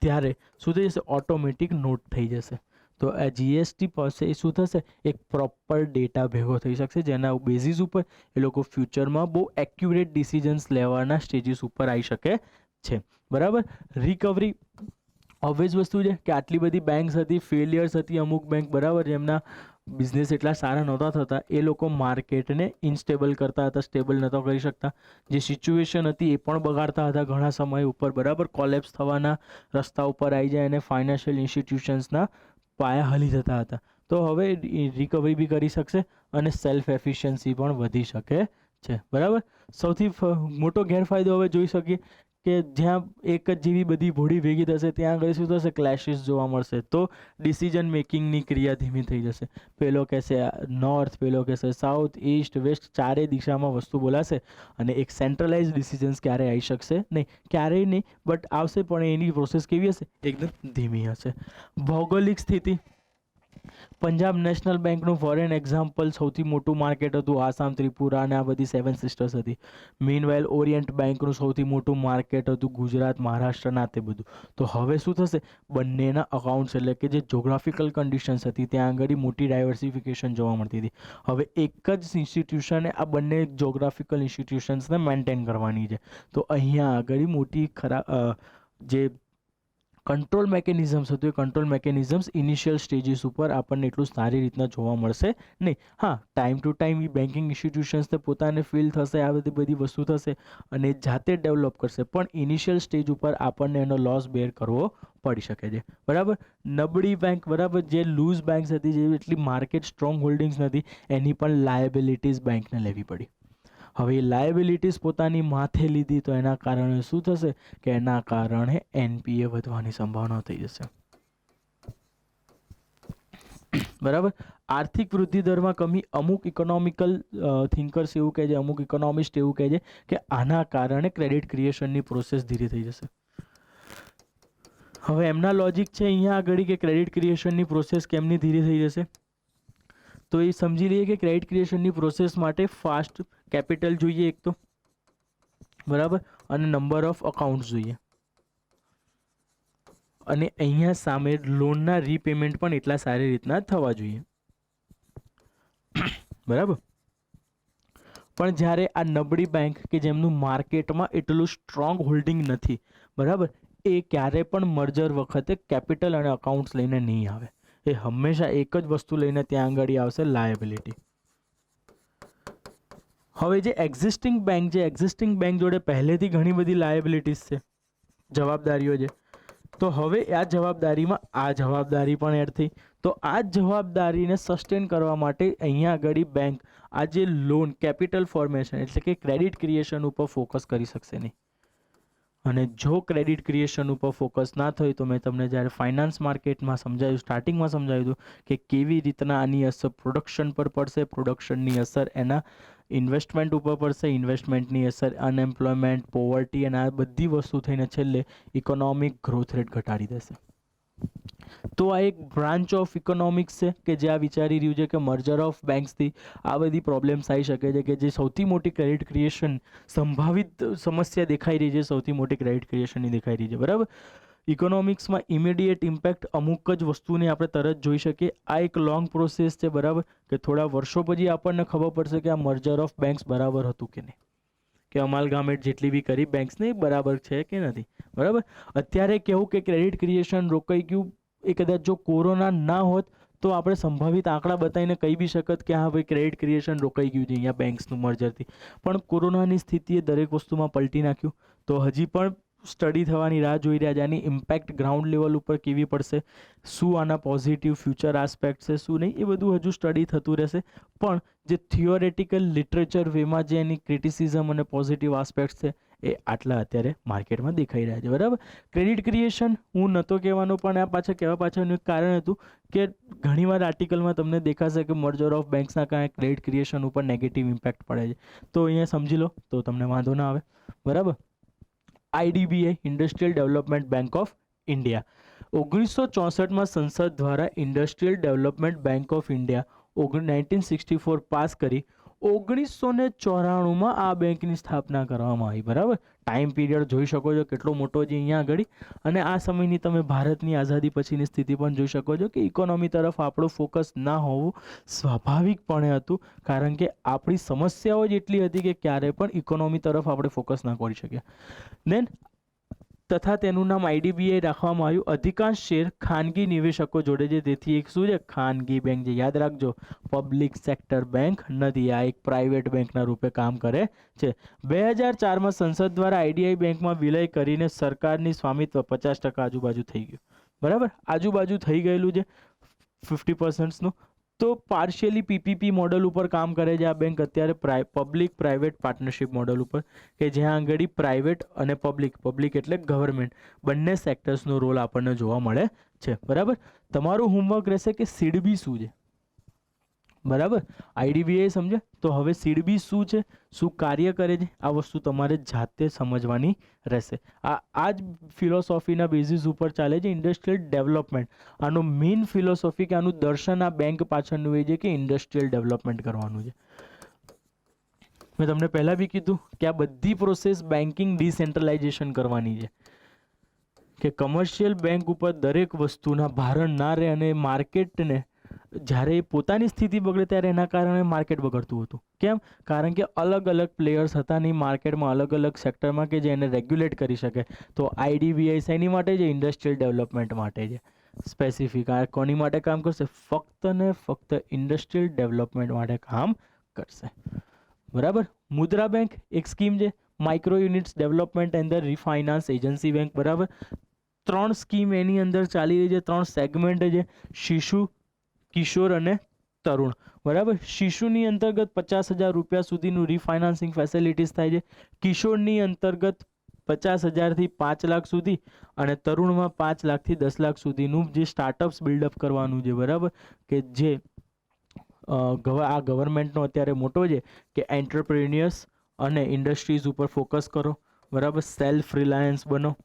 ત્યારે શું થઈ જશે? ઓટોમેટિક નોટ થઈ જશે. તો આ જીએસટી પાસે શું થશે? એક પ્રોપર ડેટા ભેગો થઈ શકશે જેના બેઝિસ ઉપર એ લોકો ફ્યુચરમાં બહુ એક્યુરેટ ડિસિઝન્સ લેવાના સ્ટેજીસ ઉપર આવી શકે છે. બરાબર, રિકવરી ઓબ્વિયસ વસ્તુ છે કે આટલી બધી બેંક્સ હતી, ફેલિયર્સ હતી અમુક બેંક, બરાબર, જેમના બિઝનેસ એટલા સારા નહોતા થતા. એ લોકો માર્કેટને ઇનસ્ટેબલ કરતા હતા, સ્ટેબલ નહોતા કરી શકતા. જે સિચ્યુએશન હતી એ પણ બગાડતા હતા ઘણા સમય ઉપર. બરાબર, કોલેપ્સ થવાના રસ્તા ઉપર આવી જાય અને ફાઇનાન્શિયલ ઇન્સ્ટિટ્યુશન્સના પાયા હલી જતા હતા. તો હવે રિકવરી બી કરી શકશે અને સેલ્ફ એફિશિયન્સી પણ વધી શકે છે. બરાબર, સૌથી મોટો ગેરફાયદો હવે જોઈ શકીએ કે જ્યાં એક જ જેવી બધી બોડી ભેગી થશે ત્યાં આગળ શું થશે? ક્લેશિસ જોવા મળશે. તો ડિસિઝન મેકિંગની ક્રિયા ધીમી થઈ જશે. પેલો કહેશે નોર્થ, પેલો કહેશે સાઉથ, ઈસ્ટ, વેસ્ટ, ચારે દિશામાં વસ્તુ બોલાશે અને એક સેન્ટ્રલાઇઝ ડિસિઝન્સ ક્યારે આવી શકશે નહીં. ક્યારેય નહીં, બટ આવશે, પણ એની પ્રોસેસ કેવી હશે? એકદમ ધીમી હશે. ભૌગોલિક સ્થિતિ, પંજાબ નેશનલ બેંકનું ફોર એન એક્ઝામ્પલ સૌથી મોટું માર્કેટ હતું આસામ, ત્રિપુરા અને આ બધી 7 સિસ્ટર્સ હતી. મીનવાઇલ ઓરિયન્ટ બેંકનું સૌથી મોટું માર્કેટ હતું ગુજરાત, મહારાષ્ટ્રના તે બધું. તો હવે શું થશે? બંનેના અકાઉન્ટ્સ એટલે કે જે જોગ્રાફિકલ કન્ડિશન્સ હતી ત્યાં આગળ મોટી ડાયવર્સિફિકેશન જોવા મળતી હતી. હવે એક જ ઇન્સ્ટિટ્યુશને આ બંને જોગ્રાફિકલ ઇન્સ્ટિટ્યુશન્સને મેન્ટેન કરવાની છે. તો અહીંયા આગળ મોટી જે કંટ્રોલ મેકેનિઝમ્સ હતું એ કંટ્રોલ મેકેનિઝમ્સ ઇનિશિયલ સ્ટેજીસ ઉપર આપણને એટલું સારી રીતના જોવા મળશે નહીં. હા, ટાઈમ ટુ ટાઈમ એ બેન્કિંગ ઇન્સ્ટિટ્યુશન્સને પોતાને ફીલ થશે, આ બધી વસ્તુ થશે અને જાતે ડેવલપ કરશે. પણ ઇનિશિયલ સ્ટેજ ઉપર આપણને એનો લોસ બેર કરવો પડી શકે છે. બરાબર, નબળી બેંક, બરાબર, જે લૂઝ બેંક્સ હતી, જે એટલી માર્કેટ સ્ટ્રોંગ હોલ્ડિંગ્સ નથી, એની પણ લાયબિલિટીઝ બેંકને લેવી પડી. હવે એ લાયબિલિટીઝ પોતાની માથે લીધી તો એના કારણે શું થશે? કે એના કારણે એનપીએ વધવાની સંભાવના થઈ જશે. બરાબર, આર્થિક વૃદ્ધિ દરમાં કમી. અમુક ઇકોનોમિકલ થિંકર્સ એવું કહે છે, અમુક ઇકોનોમિસ્ટ એવું કહે છે કે આના કારણે ક્રેડિટ ક્રિએશનની પ્રોસેસ ધીરે થઈ જશે. હવે એમના લોજિક છે અહીંયા આગળ કે ક્રેડિટ ક્રિએશનની પ્રોસેસ કેમની ધીરે થઈ જશે, તો એ સમજી લઈએ કે ક્રેડિટ ક્રિએશનની પ્રોસેસ માટે ફાસ્ટ કેપિટલ જોઈએ એક તો, બરાબર, અને નંબર ઓફ અકાઉન્ટ જોઈએ, અને અહીંયા સામે લોનના રીપેમેન્ટ પણ એટલા સારી રીતના થવા જોઈએ, બરાબર. પણ જ્યારે આ નબળી બેંક કે જેમનું માર્કેટમાં એટલું સ્ટ્રોંગ હોલ્ડિંગ નથી, બરાબર, એ ક્યારે પણ મર્જર વખતે કેપિટલ અને અકાઉન્ટ્સ લઈને નહીં આવે. એ હંમેશા એક જ વસ્તુ લઈને ત્યાં આગળ આવશે, લાયબિલિટી. હવે જે એક્ઝિસ્ટિંગ બેંક જોડે પહેલેથી ઘણી બધી લાયબિલિટીઝ છે, જવાબદારીઓ છે, તો હવે આ જવાબદારીમાં આ જવાબદારી પણ એડ થઈ. તો આ જવાબદારીને સસ્ટેન કરવા માટે અહીંયા આગળ બેંક આ જે લોન કેપિટલ ફોર્મેશન એટલે કે ક્રેડિટ ક્રિએશન ઉપર ફોકસ કરી શકશે નહીં. અને જો ક્રેડિટ ક્રિએશન ઉપર ફોકસ ના થયું તો મેં તમને જ્યારે ફાઇનાન્સ માર્કેટમાં સમજાવ્યું, સ્ટાર્ટિંગમાં સમજાવ્યું હતું કે કેવી રીતના આની અસર પ્રોડક્શન પર પડશે, પ્રોડક્શનની અસર એના ઇન્વેસ્ટમેન્ટ ઉપર પડશે, ઇન્વેસ્ટમેન્ટની અસર અનએમ્પ્લોયમેન્ટ, પોવર્ટી, અને આ બધી વસ્તુ થઈને છેલ્લે ઇકોનોમિક ગ્રોથ રેટ ઘટાડી દેશે. તો આ એક બ્રાન્ચ ઓફ ઇકોનોમિક્સ છે કે જે આ વિચારી રહ્યું છે કે મર્જર ઓફ બેંક્સથી આ બધી પ્રોબ્લેમ્સ આવી શકે છે, કે જે સૌથી મોટી ક્રેડિટ ક્રિએશન સંભાવિત સમસ્યા દેખાઈ રહી છે, સૌથી મોટી ક્રેડિટ ક્રિએશનની દેખાઈ રહી છે, બરાબર. ઇકોનોમિક્સમાં ઇમિડિયેટ ઇમ્પેક્ટ અમુક જ વસ્તુને આપણે તરત જોઈ શકીએ. આ એક લોંગ પ્રોસેસ છે, બરાબર, કે થોડા વર્ષો પછી આપણને ખબર પડશે કે આ મર્જર ઓફ બેંક્સ બરાબર હતું કે નહીં, કે અમાલગામેટ જેટલી બી કરી બેંક્સને બરાબર છે કે નથી, બરાબર. અત્યારે કેવું કે ક્રેડિટ ક્રિએશન રોકાઈ ગયું, એ કદાચ જો કોરોના ના હોત તો આપણે સંભવિત આંકડા બતાવીને કહી બી શકત કે હા ભાઈ ક્રેડિટ ક્રિએશન રોકાઈ ગયું છે અહીંયા બેંક્સનું મર્જરથી. પણ કોરોનાની સ્થિતિએ દરેક વસ્તુમાં પલટી નાખ્યું, તો હજી પણ સ્ટડી થવાની રાહ જોઈ રહ્યા છે. આની ઇમ્પેક્ટ ગ્રાઉન્ડ લેવલ ઉપર કેવી પડશે, શું આના પોઝિટિવ ફ્યુચર આસ્પેક્ટ છે, શું નહીં, એ બધું હજુ સ્ટડી થતું રહેશે. પણ જે થિયોરેટિકલ લિટરેચર વેમાં જે એની ક્રિટિસિઝમ અને પોઝિટિવ આસ્પેક્ટ છે એ આટલા અત્યારે માર્કેટમાં દેખાઈ રહ્યા છે, બરાબર. ક્રેડિટ ક્રિએશન હું નહોતો કહેવાનો, પણ આ પાછળ કહેવા પાછળનું એક કારણ હતું કે ઘણીવાર આર્ટિકલમાં તમને દેખાશે કે મર્જર ઓફ બેંક્સના કારણે ક્રેડિટ ક્રિએશન ઉપર નેગેટિવ ઇમ્પેક્ટ પડે છે. તો અહીંયા સમજી લો તો તમને વાંધો ના આવે, બરાબર. IDBI, industrial development bank of India, 1964માં સંસદ દ્વારા industrial development bank of India 1964 pass કરી 1994માં આ બેંકની સ્થાપના કરવામાં આવી, બરાબર. ટાઈમ પીરિયડ જોઈ શકો છો કેટલો મોટો છે અહીંયા આગળ. અને આ સમયની તમે ભારતની આઝાદી પછીની સ્થિતિ પણ જોઈ શકો છો કે ઇકોનોમી તરફ આપણો ફોકસ ના હોવું સ્વાભાવિકપણે હતું, કારણ કે આપણી સમસ્યાઓ જ એટલી હતી કે ક્યારે પણ ઇકોનોમી તરફ આપણે ફોકસ ના કરી શક્યા. દેન તથા તેનું નામ આઈડીબીઆઈ રાખવામાં આવ્યું. અધિકાંશ શેર ખાનગી નિવેશકો જોડે છે, તેથી એક શું છે, ખાનગી બેંક છે. યાદ રાખજો, પબ્લિક સેક્ટર બેંક નથી, આ એક પ્રાઇવેટ બેંકના રૂપે કામ કરે છે. 2004માં સંસદ દ્વારા આઈડીઆઈ બેંકમાં વિલય કરીને સરકારની સ્વામિત્વ 50% આજુબાજુ થઈ ગયું, બરાબર. આજુબાજુ થઈ ગયેલું છે 50%નું. તો પાર્શિયલી પીપીપી મોડલ ઉપર કામ કરે છે આ બેંક અત્યારે, પબ્લિક પ્રાઇવેટ પાર્ટનરશિપ મોડલ ઉપર, કે જ્યાં આગળ પ્રાઇવેટ અને પબ્લિક એટલે ગવર્મેન્ટ બંને સેક્ટર્સનો રોલ આપણને જોવા મળે છે, બરાબર. તમારું હોમવર્ક રહેશે કે સીડબી શું છે, બરાબર. આઈડીબીઆઈ સમજે તો હવે સીડબી શું છે, શું કાર્ય કરે છે, આ વસ્તુ તમારે જાતે સમજવાની રહેશે. આ જ ફિલોસોફીના બેઝિસ ઉપર ચાલે છે ઇન્ડસ્ટ્રીયલ ડેવલપમેન્ટ. આનો મેઇન ફિલોસોફી કે આનું દર્શન આ બેંક પાછળનું એ છે કે ઇન્ડસ્ટ્રીયલ ડેવલપમેન્ટ કરવાનું છે. મેં તમને પહેલાં બી કીધું કે આ બધી પ્રોસેસ બેન્કિંગ ડિસેન્ટ્રલાઇઝેશન કરવાની છે, કે કમર્શિયલ બેંક ઉપર દરેક વસ્તુના ભારણ ના રહે, અને માર્કેટને જ્યારે પોતાની સ્થિતિ બગડે ત્યારે એના કારણે માર્કેટ બગડતું હતું. કેમ? કારણ કે અલગ અલગ પ્લેયર્સ હતા નહીં માર્કેટમાં, અલગ અલગ સેક્ટરમાં, કે જે એને રેગ્યુલેટ કરી શકે. તો આઈડીબીઆઈ શેની માટે છે? ઇન્ડસ્ટ્રીયલ ડેવલપમેન્ટ માટે છે. સ્પેસિફિક આ કોની માટે કામ કરશે? ફક્ત ને ફક્ત ઇન્ડસ્ટ્રીયલ ડેવલપમેન્ટ માટે કામ કરશે, બરાબર. મુદ્રા બેંક એક સ્કીમ છે, micro units development and the refinance agency bank, બરાબર. 3 સ્કીમ એની અંદર ચાલી રહી છે, 3 સેગમેન્ટ છે, શિશુ, કિશોર અને તરુણ, બરાબર. શિશુની અંતર્ગત 50,000 રૂપિયા સુધીનું રીફાઇનાન્સિંગ ફેસિલિટીઝ થાય છે. કિશોરની અંતર્ગત 50,000થી 5 લાખ સુધી, અને તરુણમાં 5 લાખથી 10 લાખ સુધીનું જે સ્ટાર્ટઅપ્સ બિલ્ડઅપ કરવાનું છે, બરાબર. કે જે આ ગવર્મેન્ટનો અત્યારે મોટો છે કે એન્ટરપ્રેન્યોર્સ અને ઇન્ડસ્ટ્રીઝ ઉપર ફોકસ કરો, બરાબર. સેલ્ફ રિલાયન્સ બનો,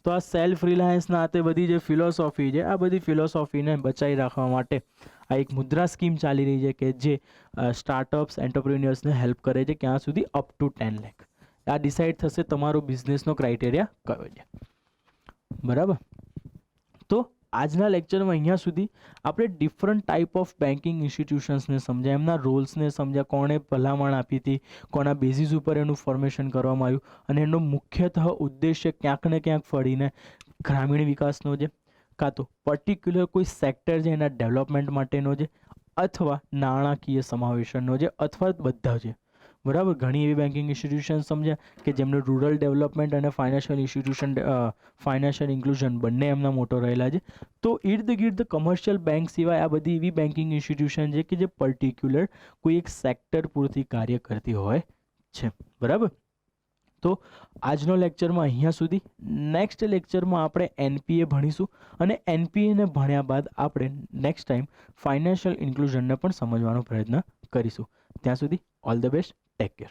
તો આ સેલ્ફ રિલાયન્સના તે બધી જે ફિલોસોફી છે, આ બધી ફિલોસોફીને બચાવી રાખવા માટે આ એક મુદ્રા સ્કીમ ચાલી રહી છે કે જે સ્ટાર્ટઅપ્સ એન્ટરપ્રિન્યોર્સને હેલ્પ કરે છે ક્યાં સુધી અપ ટુ 10 લાખ. આ ડિસાઇડ થશે તમારો બિઝનેસનો ક્રાઇટેરિયા કયો છે. બરાબર. તો આજના લેક્ચરમાં અહીંયા સુધી આપણે ડિફરન્ટ ટાઈપ ઓફ બેન્કિંગ ઇન્સ્ટિટ્યુશન્સને સમજ્યા, એમના રોલ્સને સમજ્યા, કોણે ભલામણ આપી હતી, કોના બેઝિસ ઉપર એનું ફોર્મેશન કરવામાં આવ્યું અને એનો મુખ્યતઃ ઉદ્દેશ્ય ક્યાંક ને ક્યાંક ફળીને ગ્રામીણ વિકાસનો છે, કાં તો પર્ટિક્યુલર કોઈ સેક્ટર છે એના ડેવલપમેન્ટ માટેનો છે, અથવા નાણાકીય સમાવેશનનો છે, અથવા બધા છે. બરાબર. ઘણી એવી બેન્કિંગ ઇન્સ્ટિટ્યુશન સમજ્યા કે જેમને રૂરલ ડેવલપમેન્ટ અને ફાઇનાન્શિયલ ઇન્ક્લુઝન બંને એમના મોટો રહેલા છે. તો ઇર્દ ગિર્દ કમર્શિયલ બેંક સિવાય આ બધી એવી બેન્કિંગ ઇન્સ્ટિટ્યુશન છે કે જે પર્ટિક્યુલર કોઈ એક સેક્ટર પૂરતી કાર્ય કરતી હોય છે. બરાબર. તો આજનો લેક્ચરમાં અહીંયા સુધી. નેક્સ્ટ લેક્ચરમાં આપણે એનપીએ ભણીશું અને એનપીએને ભણ્યા બાદ આપણે નેક્સ્ટ ટાઈમ ફાઇનાન્શિયલ ઇન્ક્લુઝનને પણ સમજવાનો પ્રયત્ન કરીશું. ત્યાં સુધી all the best. Take care.